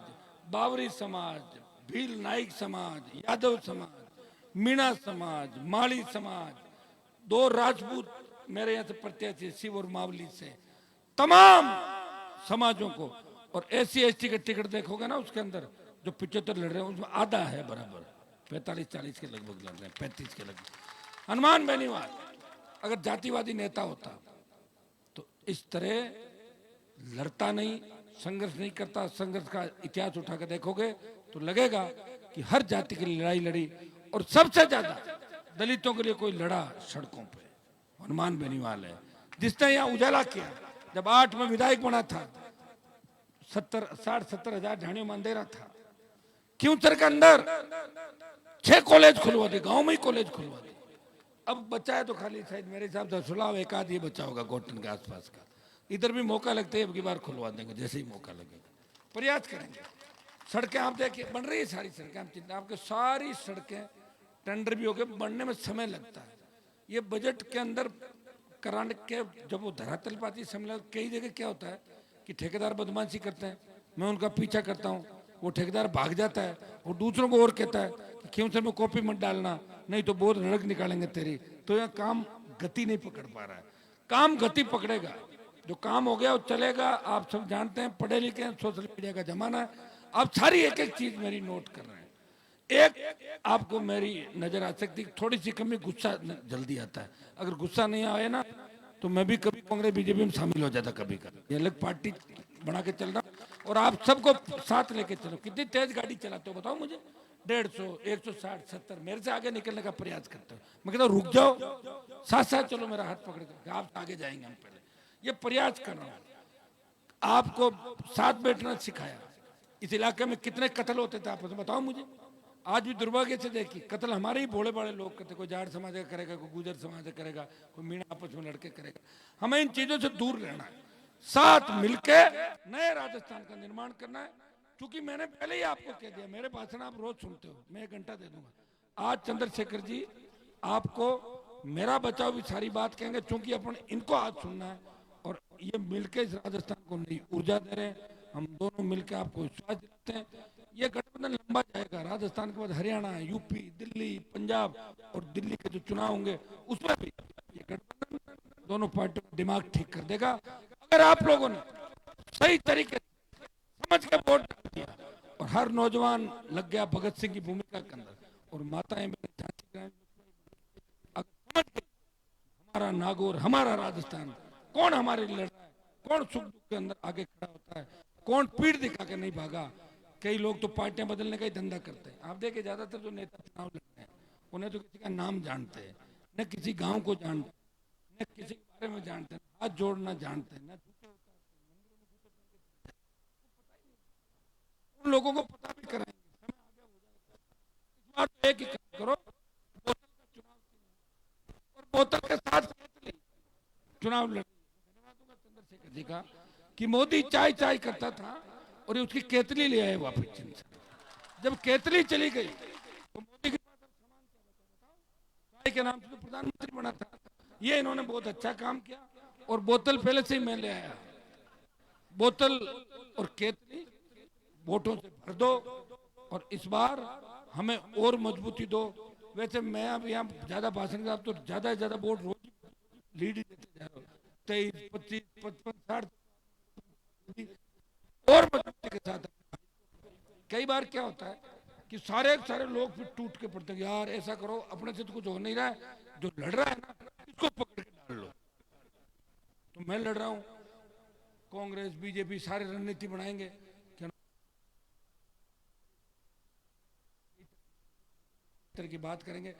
बावरी समाज, भील नाइक समाज, यादव समाज, मीणा समाज, माली समाज, 2 राजपूत मेरे यहाँ से प्रत्याशी शिव और मावली से, तमाम समाजों को, और SC/ST के टिकट देखोगे ना उसके अंदर जो 75 लड़ रहे हैं उसमें आधा है बराबर, 45-40 के लगभग लड़ रहे हैं, 35 के लगभग। हनुमान बेनीवाल अगर जातिवादी नेता होता तो इस तरह लड़ता नहीं, संघर्ष नहीं करता। संघर्ष का इतिहास उठा कर देखोगे तो लगेगा कि हर जाति के लिए लड़ाई लड़ी, और सबसे ज्यादा दलितों के लिए कोई लड़ा सड़कों पे, हनुमान बेनीवाल है, जिसने यहाँ उजाला किया। जब 8 में विधायक बना था, 60-70 हजार झाड़ियों में अंधेरा था, क्यों के अंदर 6 कॉलेज खुलवा दिए, गांव में ही कॉलेज खुलवा दिए। अब बचा है तो खाली शायद मेरे हिसाब से 16 एक आध ये बचा होगा गोटन के आसपास का, इधर भी मौका लगता है, अब की बार खुलवा देंगे जैसे ही मौका लगेगा, प्रयास करेंगे। सड़कें आप देखिए बन रही है, सारी सड़कें आप चिंता, आपके सारी सड़कें टेंडर भी हो गए, बनने में समय लगता है। ये बजट के अंदर कराने के जब वो धरातल पाती समय, कई जगह क्या होता है कि ठेकेदार बदमाशी करते हैं, मैं उनका पीछा करता हूँ, वो ठेकेदार भाग जाता है और दूसरों को और कहता है कि खींवसर में कॉपी मत डालना, नहीं तो बहुत रड़क निकालेंगे तेरी। तो यहाँ काम गति नहीं पकड़ पा रहा है। काम गति पकड़ेगा, जो काम हो गया वो चलेगा। आप सब जानते हैं, पढ़े लिखे हैं, सोशल मीडिया का जमाना है, आप सारी एक एक चीज मेरी नोट कर रहे हैं। एक आपको मेरी नजर आ सकती, थोड़ी सी कमी गुस्सा जल्दी आता है। अगर गुस्सा नहीं आए ना तो मैं भी कभी कांग्रेस बीजेपी में शामिल हो जाता कभी कभी। ये अलग पार्टी बना के चल रहा और आप सबको साथ लेके चलो। कितनी तेज गाड़ी चलाते हो बताओ मुझे? 150, 160, 70 मेरे से आगे निकलने का प्रयास करते हो। मैं कहता हूँ रुक जाओ, साथ साथ चलो, मेरा हाथ पकड़ कर, आप आगे जाएंगे, हम पहले ये प्रयास कर रहा हूँ। आपको साथ बैठना सिखाया। इस इलाके में कितने कत्ल होते थे आप बताओ मुझे? आज भी दुर्भाग्य से देखिए, कत्ल हमारे ही भोले बड़े लोग करते। कोई जाट समाज का करेगा, कोई गुजर समाज का करेगा, कोई मीणा आपस में लड़के करेगा। हमें इन चीजों से दूर रहना है, साथ मिलके नए राजस्थान का निर्माण करना है। क्योंकि मैंने पहले ही आपको कह दिया, मेरे भाषण आप रोज सुनते हो, मैं 1 घंटा दे दूंगा। आज चंद्रशेखर जी आपको मेरा बचाव भी सारी बात कहेंगे, क्योंकि अपन इनको आज सुनना है और ये मिलके इस राजस्थान को नई ऊर्जा दे रहे हैं। हम दोनों मिलकर आपको विश्वास दिलाते हैं। ये गठबंधन लंबा जाएगा। राजस्थान के बाद हरियाणा, यूपी, दिल्ली, पंजाब और दिल्ली के जो चुनाव होंगे उसमें भी ये गठबंधन दोनों पार्टियों का दिमाग ठीक कर देगा। अगर आप लोगों ने सही तरीके समझ के वोट डाल दिया और हर नौजवान लग गया भगत सिंह की भूमिका के अंदर और माताएं समझ गई हमारा नागौर, हमारा राजस्थान, कौन हमारे लिए लड़ रहा है, कौन सुख दुख के अंदर आगे खड़ा होता है, कौन पीठ दिखा के नहीं भागा। कई लोग तो पार्टियां बदलने का ही धंधा करते हैं। आप देखिए ज्यादातर जो नेता चुनाव लड़ रहे हैं उन्हें तो किसी का नाम जानते हैं, न किसी गांव को जानते हैं, न किसी के बारे में जानते हैं, हाथ जोड़ना जानते हैं, न उन लोगों को पता भी कराएंगे। समय आगे हो जाएगा। इस बार तो एक ही काम करो, बोतल का चुनाव और बोतल के साथ चुनाव लड़। धन्यवाद दूंगा चंद्रशेखर जी का कि मोदी चाय चाय करता था और उसकी केतली ले आए वापस चीन से। जब केतली चली गई तो मोदी के पास सामान क्या बचा बताओ? चाय के नाम से तो प्रधानमंत्री बना था। ये इन्होंने बहुत अच्छा काम किया और बोतल पहले से ही मैं ले आया। बोतल और केतली वोटों से भर दो और इस बार हमें और मजबूती दो। वैसे मैं अब यहाँ ज्यादा भाषण का तो ज्यादा से ज्यादा वोट रोज लीड देते जा रहे हो, 23, 25, 55, 60 और मजबूती के साथ। कई बार क्या होता है कि सारे लोग फिर टूट के पड़ते हैं, यार ऐसा करो, अपने से तो कुछ हो नहीं रहा है, जो लड़ रहा है ना इसको पकड़ के डाल लो। तो मैं लड़ रहा हूँ, कांग्रेस बीजेपी सारे रणनीति बनाएंगे की बात करेंगे।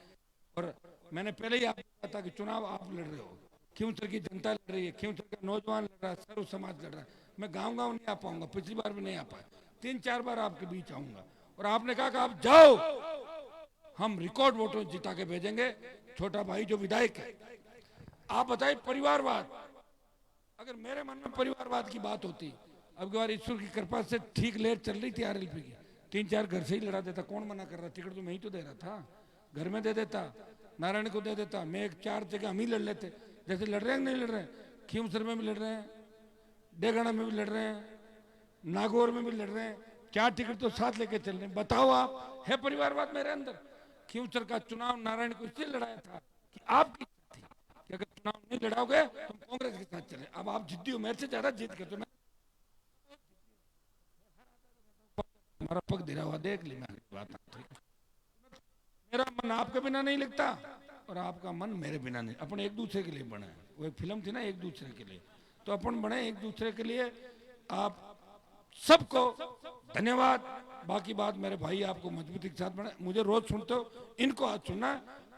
और मैंने पहले ही आपको कहा था कि चुनाव आप लड़ रहे हो, खींवसर की जनता लड़ रही है, खींवसर का नौजवान लड़ रहा है, सर्व समाज लड़ रहा है। मैं गांव गांव नहीं आ पाऊंगा, पिछली बार भी नहीं आ पाया, 3-4 बार आपके बीच आऊंगा और आपने कहा कि आप जाओ, हम रिकॉर्ड वोटों जिता के भेजेंगे। छोटा भाई जो विधायक है, आप बताइए परिवारवाद, अगर मेरे मन में परिवारवाद की बात होती, अब की बार ईश्वर की कृपा से ठीक लेर चल रही थी RLP की, 3-4 घर से ही लड़ा देता। कौन मना कर रहा? टिकट तो मैं ही तो दे रहा था, घर में दे देता, नारायण को दे देता, मैं 1-4 जगह हम ही लड़ लेते। जैसे लड़ रहे हैं नहीं लड़ रहे हैं, खींवसर में भी लड़ रहे हैं, डेगाना में भी लड़ रहे हैं, नागौर में भी लड़ रहे हैं, 4 टिकट तो साथ लेके चल रहे हैं। बताओ आप, है परिवारवाद मेरे अंदर? खींवसर का चुनाव नारायण को इसलिए लड़ाया था कि आपकी थी कि अगर चुनाव नहीं लड़ाओगे तो हम कांग्रेस के साथ चले। अब आप जिद्दी हो, मेरे से ज्यादा जीत गए, तो मैं हमारा पग धिरा हुआ देख ली। मैं बात मेरा मन आपके बिना नहीं लगता और आपका मन मेरे बिना नहीं। अपन एक दूसरे के लिए बने, वो एक फिल्म थी ना, एक दूसरे के लिए, तो अपन बने एक दूसरे के लिए। आप सबको धन्यवाद। बाकी बात मेरे भाई आपको मजबूती के साथ बने, मुझे रोज सुनते हो, इनको आज सुनना,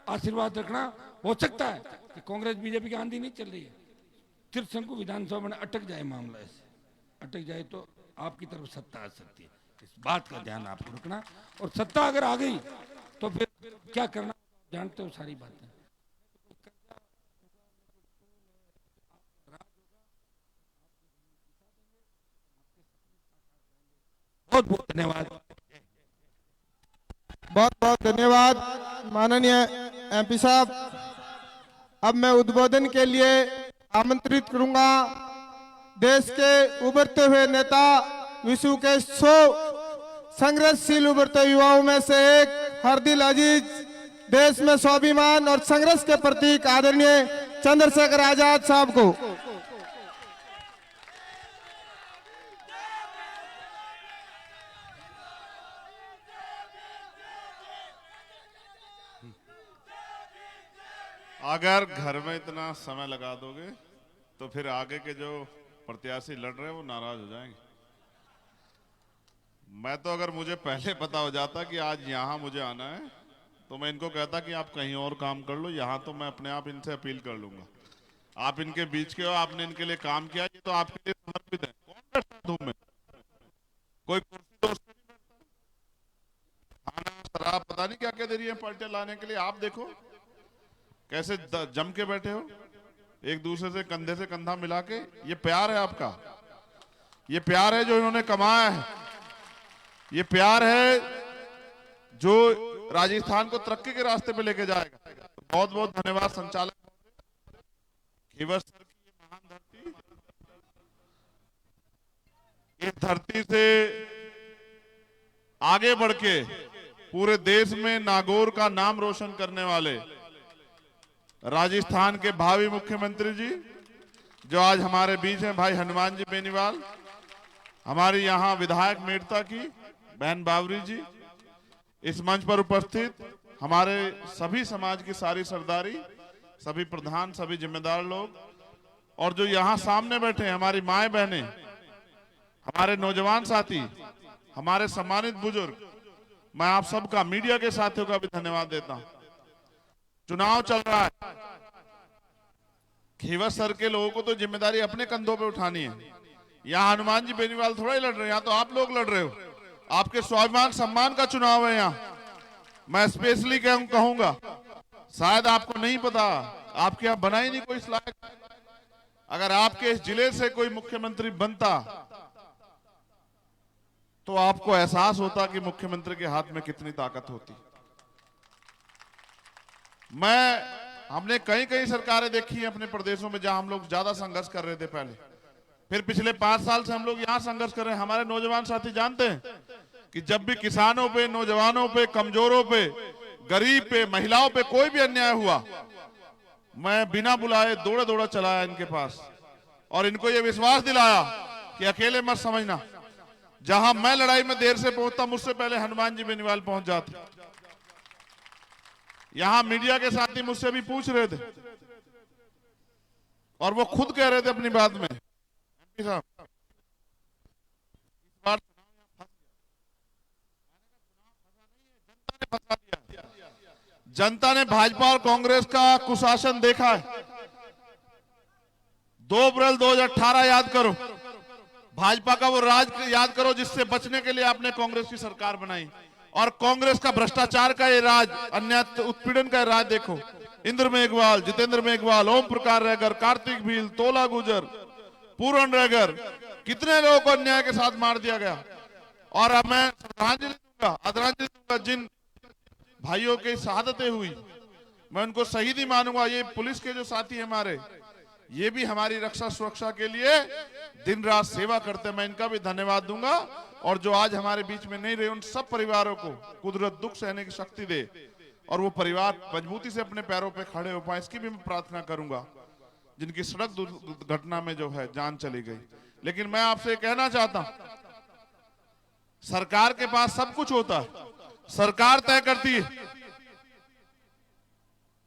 आशीर्वाद रखना। हो सकता है कि कांग्रेस बीजेपी की आंधी नहीं चल रही है, त्रिशंकु विधानसभा में अटक जाए, मामला ऐसे अटक जाए तो आपकी तरफ सत्ता आ सकती है। इस बात का ध्यान आपको रखना। और सत्ता अगर आ गई तो फिर क्या करना जानते हो सारी बातें। बहुत बहुत धन्यवाद। बहुत बहुत धन्यवाद माननीय MP साहब। अब मैं उद्बोधन के लिए आमंत्रित करूंगा देश के उभरते हुए नेता विश्व के 100 संघर्षशील उभरते युवाओं में से एक हरदिल अजीज, देश में स्वाभिमान और संघर्ष के प्रतीक आदरणीय चंद्रशेखर आजाद साहब को अगर घर में इतना समय लगा दोगे तो फिर आगे के जो प्रत्याशी लड़ रहे हैं वो नाराज हो जाएंगे। मैं तो अगर मुझे पहले पता हो जाता कि आज यहाँ मुझे आना है तो मैं इनको कहता कि आप कहीं और काम कर लो, यहाँ तो मैं अपने आप इनसे अपील कर लूंगा। आप इनके बीच के हो, आपने इनके लिए काम किया, ये तो आपके लिए समर्पित है। कौन बैठता है धूम में? कोई कुर्सी दोस्त नहीं बैठता। खाना शराब पता नहीं क्या क्या दे रही है पार्टियां लाने के लिए। आप देखो कैसे जम के बैठे हो, एक दूसरे से कंधे से कंधा मिला के। ये प्यार है आपका, ये प्यार है जो इन्होंने कमाया है, ये प्यार है जो राजस्थान को तरक्की के रास्ते पे लेके जाएगा। तो बहुत बहुत धन्यवाद संचालक खीवर सर की ये महान धरती, इस धरती से आगे बढ़ के पूरे देश में नागौर का नाम रोशन करने वाले राजस्थान के भावी मुख्यमंत्री जी जो आज हमारे बीच हैं, भाई हनुमान जी बेनीवाल, हमारी यहाँ विधायक मेड़ता की बहन बावरी जी, इस मंच पर उपस्थित हमारे सभी समाज की सारी सरदारी, सभी प्रधान, सभी जिम्मेदार लोग, और जो यहाँ सामने बैठे हैं हमारी माएं बहनें, हमारे नौजवान साथी, हमारे सम्मानित बुजुर्ग, मैं आप सबका, मीडिया के साथियों का भी धन्यवाद देता हूं। चुनाव चल रहा है, खीवर सर के लोगों को तो जिम्मेदारी अपने कंधों पे उठानी है। यहाँ हनुमान जी बेनीवाल थोड़ा ही लड़ रहे हैं, यहाँ तो आप लोग लड़ रहे हो। आपके स्वाभिमान सम्मान का चुनाव है। यहाँ मैं स्पेशली कहूंगा, शायद आपको नहीं पता, आपके यहाँ बना ही नहीं कोई इस लायक। अगर आपके इस जिले से कोई मुख्यमंत्री बनता तो आपको एहसास होता कि मुख्यमंत्री के हाथ में कितनी ताकत होती। हमने कई कई सरकारें देखी हैं अपने प्रदेशों में जहां हम लोग ज्यादा संघर्ष कर रहे थे पहले, फिर पिछले 5 साल से हम लोग यहां संघर्ष कर रहे हैं। हमारे नौजवान साथी जानते हैं कि जब भी किसानों पे, नौजवानों पे, कमजोरों पे, गरीब पे, महिलाओं पे कोई भी अन्याय हुआ, मैं बिना बुलाए दौड़ा दौड़ा चलाया इनके पास और इनको ये विश्वास दिलाया कि अकेले मत समझना। जहां मैं लड़ाई में देर से पहुंचता, मुझसे पहले हनुमान जी बेनीवाल पहुंच जाते। यहां मीडिया के साथी मुझसे भी पूछ रहे थे और वो खुद कह रहे थे अपनी बात में, एमपी साहब इस बार जनता ने भाजपा और कांग्रेस का कुशासन देखा है। 2 अप्रैल 2018 याद करो, भाजपा का वो राज याद करो जिससे बचने के लिए आपने कांग्रेस की सरकार बनाई, और कांग्रेस का भ्रष्टाचार का ये राज, अन्याय उत्पीड़न का राज देखो। इंद्र मेघवाल, जितेंद्र मेघवाल, ओम प्रकाश रहगर, कार्तिक भील, तोला गुजर, पूरन रहगर, कितने लोगों को अन्याय के साथ मार दिया गया। और अब मैं श्रद्धांजलि दूंगा, आदरांजलि दूंगा जिन भाइयों की शहादतें हुई, मैं उनको शहीद ही मानूंगा। ये पुलिस के जो साथी हैं हमारे, ये भी हमारी रक्षा सुरक्षा के लिए दिन रात सेवा करते हैं, मैं इनका भी धन्यवाद दूंगा। और जो आज हमारे बीच में नहीं रहे, उन सब परिवारों को कुदरत दुख सहने की शक्ति दे और वो परिवार मजबूती से अपने पैरों पे खड़े हो पाए, इसकी भी मैं प्रार्थना करूंगा। जिनकी सड़क दुर्घटना में जो है जान चली गई। लेकिन मैं आपसे कहना चाहता हूं, सरकार के पास सब कुछ होता है, सरकार तय करती है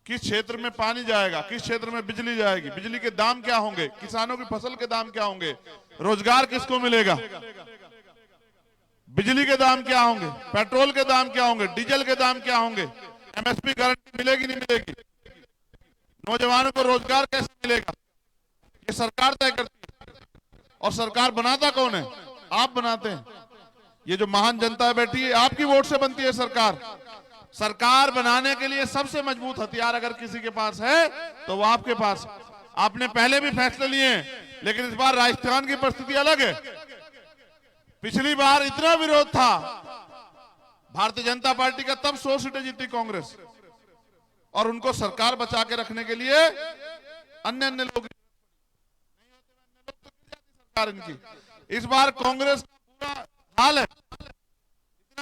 किस क्षेत्र में पानी जाएगा, किस क्षेत्र में बिजली जाएगी, बिजली के दाम क्या होंगे, किसानों की फसल के दाम क्या होंगे, रोजगार किसको मिलेगा, बिजली के दाम क्या होंगे, पेट्रोल के दाम क्या होंगे, डीजल के दाम क्या होंगे, एमएसपी गारंटी मिलेगी नहीं मिलेगी, नौजवानों को रोजगार कैसे मिलेगा, ये सरकार तय करती है। और सरकार बनाता कौन है? आप बनाते हैं। ये जो महान जनता बैठी है, आपकी वोट से बनती है सरकार। सरकार बनाने के लिए सबसे मजबूत हथियार अगर किसी के पास है तो वो आपके पास। आपने पहले भी फैसले लिए हैं, लेकिन इस बार राजस्थान की परिस्थिति अलग है। पिछली बार इतना विरोध था भारतीय जनता पार्टी का, तब 100 सीटें जीती कांग्रेस, और उनको सरकार बचा के रखने के लिए अन्य लोग सरकार इनकी। इस बार कांग्रेस का पूरा हाल है,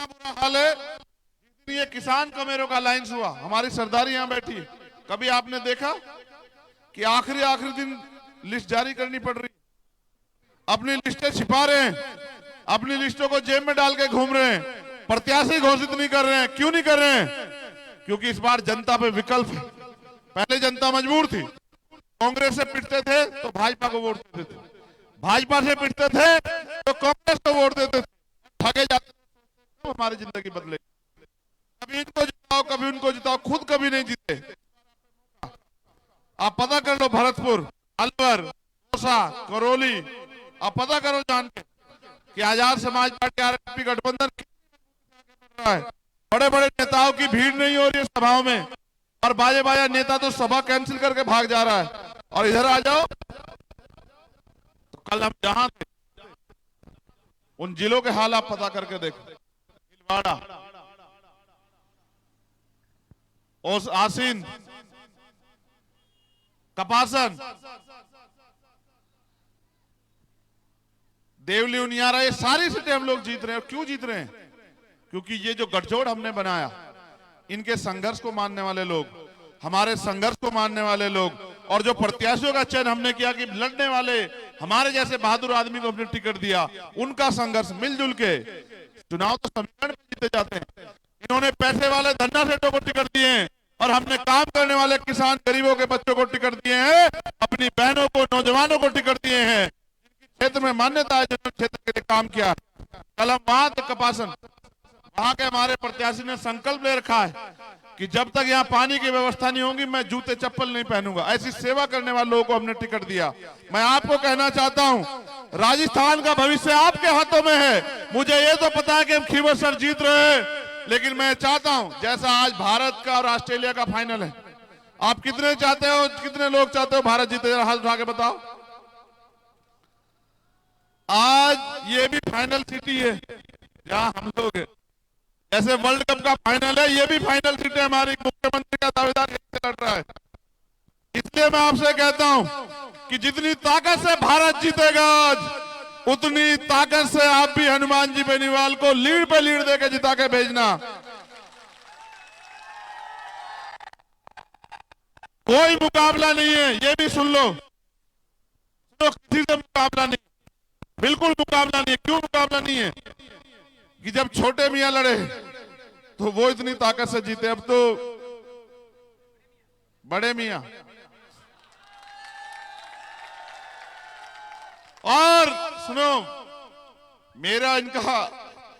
इतना बुरा हाल है, जिस दिन ये किसान कमेरों का लाइन्स हुआ, हमारी सरदारी यहाँ बैठी है, कभी आपने देखा कि आखिरी दिन लिस्ट जारी करनी पड़ रही, अपनी लिस्टें छिपा रहे हैं, अपनी लिस्टों को जेब में डाल के घूम रहे हैं, प्रत्याशी घोषित नहीं कर रहे हैं। क्यों नहीं कर रहे हैं? क्योंकि इस बार जनता पे विकल्प है। पहले जनता मजबूर थी, कांग्रेस से पिटते थे तो भाजपा को वोट देते थे, भाजपा से पिटते थे तो कांग्रेस को वोट देते थे, ठगे जाते थे। तो हमारी जिंदगी बदलेगी, कभी इनको जिताओ कभी उनको जिताओ, खुद कभी नहीं जीते। आप पता कर लो, भरतपुर, अलवर, दौसा, करौली, आप पता करो जान के कि आजाद समाज पार्टी आरएसपी गठबंधन है। बड़े बड़े नेताओं की भीड़ नहीं हो रही है सभाओं में, और बाजे बाजा नेता तो सभा कैंसिल करके भाग जा रहा है। और इधर आ जाओ तो कल हम जहां थे उन जिलों के हाल आप पता करके देखो, भीलवाड़ा, आसीन, कपासन, देवली, उनियारा, ये सारी सीटें हम लोग जीत रहे हैं। क्यों जीत रहे हैं? क्योंकि ये जो गठजोड़ हमने बनाया, इनके संघर्ष को मानने वाले लोग, हमारे संघर्ष को मानने वाले लोग, और जो प्रत्याशियों का चयन हमने किया कि लड़ने वाले हमारे जैसे बहादुर आदमी को हमने टिकट दिया, उनका संघर्ष मिलजुल के, चुनाव तो समीकरण में जीते जाते हैं। इन्होंने पैसे वाले धन्ना सेठों को टिकट दिए हैं, और हमने काम करने वाले किसान गरीबों के बच्चों को टिकट दिए हैं, अपनी बहनों को, नौजवानों को टिकट दिए हैं, क्षेत्र में मान्यता है, जिन्होंने क्षेत्र के लिए काम किया। कल हम वहां थे कपासन, वहां के हमारे प्रत्याशी ने संकल्प ले रखा है कि जब तक यहाँ पानी की व्यवस्था नहीं होगी मैं जूते चप्पल नहीं पहनूंगा। ऐसी सेवा करने वाले लोगों को हमने टिकट दिया। मैं आपको कहना चाहता हूँ, राजस्थान का भविष्य आपके हाथों में है। मुझे ये तो पता है कि हम खीवर सर जीत रहे हैं, लेकिन मैं चाहता हूं जैसा आज भारत का और ऑस्ट्रेलिया का फाइनल है, आप कितने चाहते हो, कितने लोग चाहते हो भारत जीते? जरा हाथ उठा के बताओ। आज ये भी फाइनल सिटी है जहां हम लोग हैं। जैसे वर्ल्ड कप का फाइनल है, ये भी फाइनल सीट है हमारी। मुख्यमंत्री का दावेदार यहीं से लड़ रहा है। इसलिए मैं आपसे कहता हूं कि जितनी ताकत से भारत जीतेगा आज, उतनी ताकत से आप भी हनुमान जी बेनीवाल को लीड पे लीड देकर जिता के भेजना। कोई मुकाबला नहीं है, ये भी सुन लो, किसी से मुकाबला नहीं, बिल्कुल मुकाबला नहीं है। क्यों मुकाबला नहीं है? कि जब छोटे मियां लड़े तो वो इतनी ताकत से जीते, अब तो बड़े मियां। और सुनो, मेरा इनका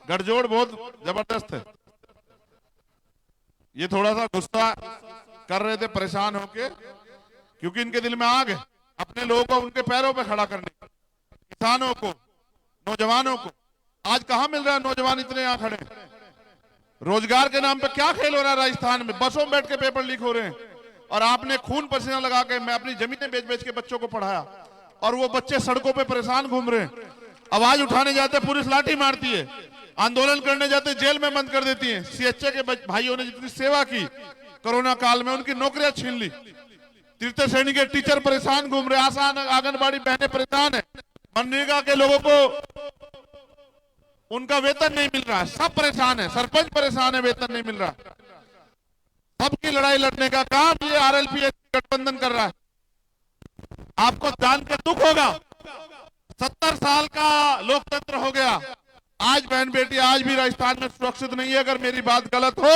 गठजोड़ बहुत जबरदस्त है। ये थोड़ा सा गुस्सा कर रहे थे परेशान होके, क्योंकि इनके दिल में आग है अपने लोगों को उनके पैरों पे खड़ा करने, किसानों को, नौजवानों को। आज कहां मिल रहा है नौजवान इतने यहां खड़े? रोजगार के नाम पे क्या खेल हो रहा है राजस्थान में? बसों में बैठ के पेपर लीक हो रहे हैं, और आपने खून पसीना लगा के, मैं अपनी जमीनें बेच बेच के बच्चों को पढ़ाया, और वो बच्चे सड़कों पे परेशान घूम रहे हैं। आवाज उठाने जाते पुलिस लाठी मारती है, आंदोलन करने जाते जेल में बंद कर देती है। सीएचए के भाइयों ने जितनी सेवा की कोरोना काल में, उनकी नौकरियां छीन ली। तृतीय श्रेणी के टीचर परेशान घूम रहे, आसान आंगनबाड़ी बहनें परेशान है, मनरेगा के लोगों को उनका वेतन नहीं मिल रहा है, सब परेशान है, सरपंच परेशान है, वेतन नहीं मिल रहा। सबकी लड़ाई लड़ने का काम ये आरएलपी गठबंधन कर रहा है। आपको जानकर दुख होगा, 70 साल का लोकतंत्र हो गया, आज बहन बेटी आज भी राजस्थान में सुरक्षित नहीं है। अगर मेरी बात गलत हो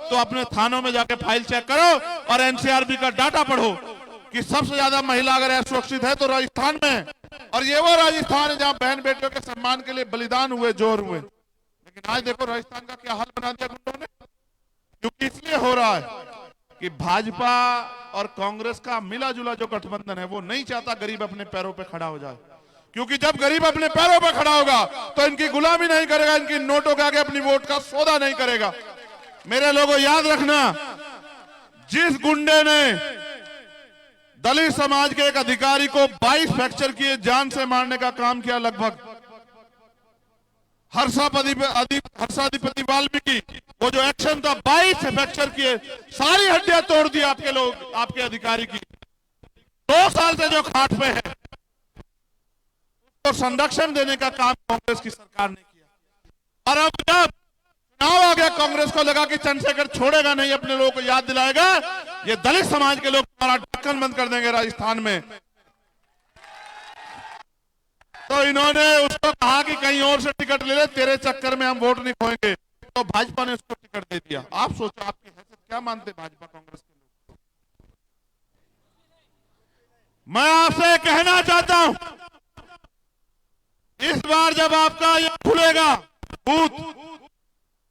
तो अपने थानों में जाके फाइल चेक करो और एनसीआरबी का डाटा पढ़ो कि सबसे ज्यादा महिला अगर सुरक्षित है तो राजस्थान में। और ये वो राजस्थान है जहां बहन बेटियों के सम्मान के लिए बलिदान हुए, जोर हुए। लेकिन आज देखो राजस्थान का क्या हाल बना दिया गुंडों ने। क्योंकि इसलिए हो रहा है कि भाजपा और कांग्रेस का मिला जुला जो गठबंधन है वो नहीं चाहता गरीब अपने पैरों पे खड़ा हो जाए। क्योंकि जब गरीब अपने पैरों पे खड़ा होगा तो इनकी गुलामी नहीं करेगा, इनकी नोटों के आगे अपनी वोट का सौदा नहीं करेगा। मेरे लोगों याद रखना, जिस गुंडे ने दलित समाज के एक अधिकारी को 22 फ्रैक्चर किए जान से मारने का काम किया, लगभग हर्षाधिपति वाल्मीकि, वो जो एक्शन था 22 फ्रैक्चर किए, सारी हड्डियां तोड़ दी आपके लोग, आपके अधिकारी की। 2 साल से जो खाट पे है तो संरक्षण देने का काम कांग्रेस की सरकार ने किया। और अब जब चुनाव आ गया, कांग्रेस को लगा कि चंद्रशेखर छोड़ेगा नहीं, अपने लोगों को याद दिलाएगा, ये दलित समाज के लोग हमारा ढक्कन बंद कर देंगे राजस्थान में। तो इन्होंने उसको कहा कि कहीं और से टिकट ले ले, तेरे चक्कर में हम वोट नहीं खोएंगे, तो भाजपा ने उसको टिकट दे दिया। आप सोचो आपकी हैसियत क्या मानते भाजपा कांग्रेस के लोग। मैं आपसे कहना चाहता हूं, इस बार जब आपका ये खुलेगा बूथ,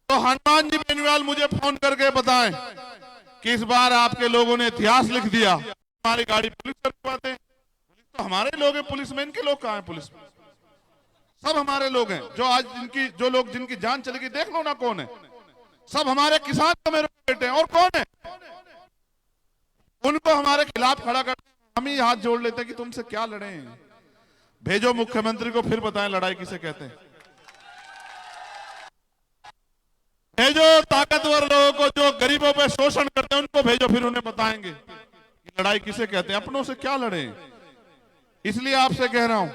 तो हनुमान जी बेनीवाल मुझे फोन करके बताएं कि इस बार आपके लोगों ने इतिहास लिख दिया। हमारी गाड़ी पुलिस करवाते हैं, पुलिस तो हमारे लोग हैं, पुलिस में इनके लोग कहां हैं? पुलिस में सब हमारे लोग हैं। जो आज जिनकी जान चली गई, देख लो ना कौन है, सब हमारे किसान तो मेरे बेटे हैं। और कौन है? उनको हमारे खिलाफ खड़ा कर, हम ही हाथ जोड़ लेते हैं कि तुमसे क्या लड़े। भेजो मुख्यमंत्री को, फिर बताएं लड़ाई किसे कहते हैं। भेजो ताकतवर लोगों को, जो गरीबों पे शोषण करते हैं, उनको भेजो, फिर उन्हें बताएंगे कि लड़ाई किसे कहते हैं। अपनों से क्या लड़े। इसलिए आपसे कह रहा हूं,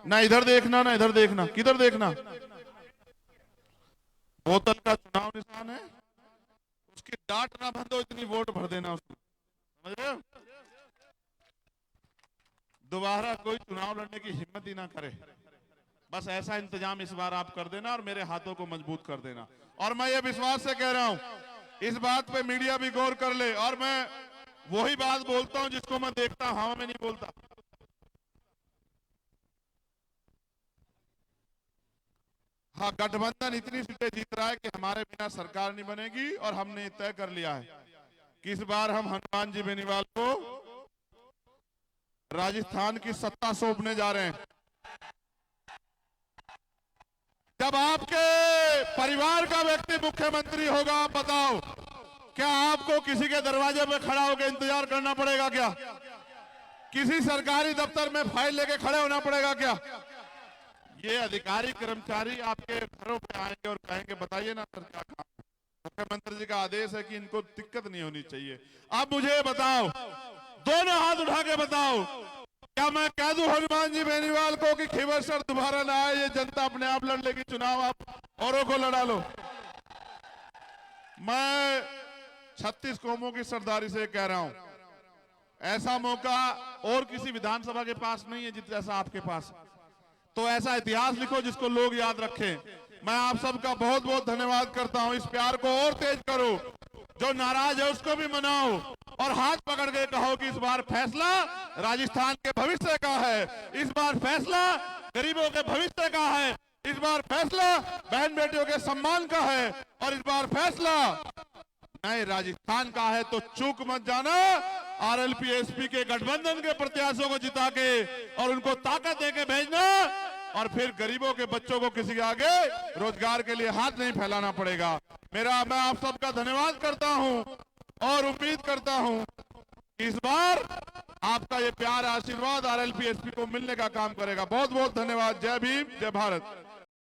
ना इधर देखना ना इधर देखना। किधर देखना? बोतल का चुनाव निशान है, उसकी डांट ना बंद हो, इतनी वोट भर देना उसको, समझ रहे हो? दोबारा कोई चुनाव लड़ने की हिम्मत ही ना करे। बस ऐसा इंतजाम इस बार आप कर देना और मेरे हाथों को मजबूत कर देना। और मैं ये विश्वास से कह रहा हूं, इस बात पे मीडिया भी गौर कर ले, और मैं वही बात बोलता हूं जिसको मैं देखता हूं, हवा में नहीं बोलता। हाँ, गठबंधन इतनी सीटें जीत रहा है कि हमारे बिना सरकार नहीं बनेगी, और हमने तय कर लिया है कि इस बार हम हनुमान जी बेनीवाल को राजस्थान की सत्ता सौंपने जा रहे हैं। जब आपके परिवार का व्यक्ति मुख्यमंत्री होगा, आप बताओ, क्या आपको किसी के दरवाजे पे खड़ा होकर इंतजार करना पड़ेगा क्या? किसी सरकारी दफ्तर में फाइल लेके खड़े होना पड़ेगा क्या? ये अधिकारी कर्मचारी आपके घरों पे आएंगे और कहेंगे बताइए ना सर क्या काम है। मुख्यमंत्री जी का आदेश है कि इनको दिक्कत नहीं होनी चाहिए। अब मुझे बताओ, दोनों हाथ उठा के बताओ, क्या मैं कह दूं हनुमान जी बेनीवाल को कि खीवर सर दोबारा ना आए, ये जनता अपने आप लड़ लेगी चुनाव, आप औरों को लड़ा लो। मैं 36 कौमों की सरदारी से कह रहा हूं, ऐसा मौका और किसी विधानसभा के पास नहीं है जैसा आपके पास। तो ऐसा इतिहास लिखो जिसको लोग याद रखें। मैं आप सबका बहुत बहुत धन्यवाद करता हूं। इस प्यार को और तेज करो, जो नाराज है उसको भी मनाओ, और हाथ पकड़ के कहो कि इस बार फैसला राजस्थान के भविष्य का है, इस बार फैसला गरीबों के भविष्य का है, इस बार फैसला बहन बेटियों के सम्मान का है, और इस बार फैसला नए राजस्थान का है। तो चूक मत जाना, आरएलपी एसपी के गठबंधन के प्रत्याशियों को जिता के और उनको ताकत देके भेजना, और फिर गरीबों के बच्चों को किसी के आगे रोजगार के लिए हाथ नहीं फैलाना पड़ेगा। मैं आप सबका धन्यवाद करता हूं और उम्मीद करता हूं कि इस बार आपका ये प्यार आशीर्वाद आरएलपी एसपी को मिलने का काम करेगा। बहुत बहुत धन्यवाद। जय भीम, जय भारत।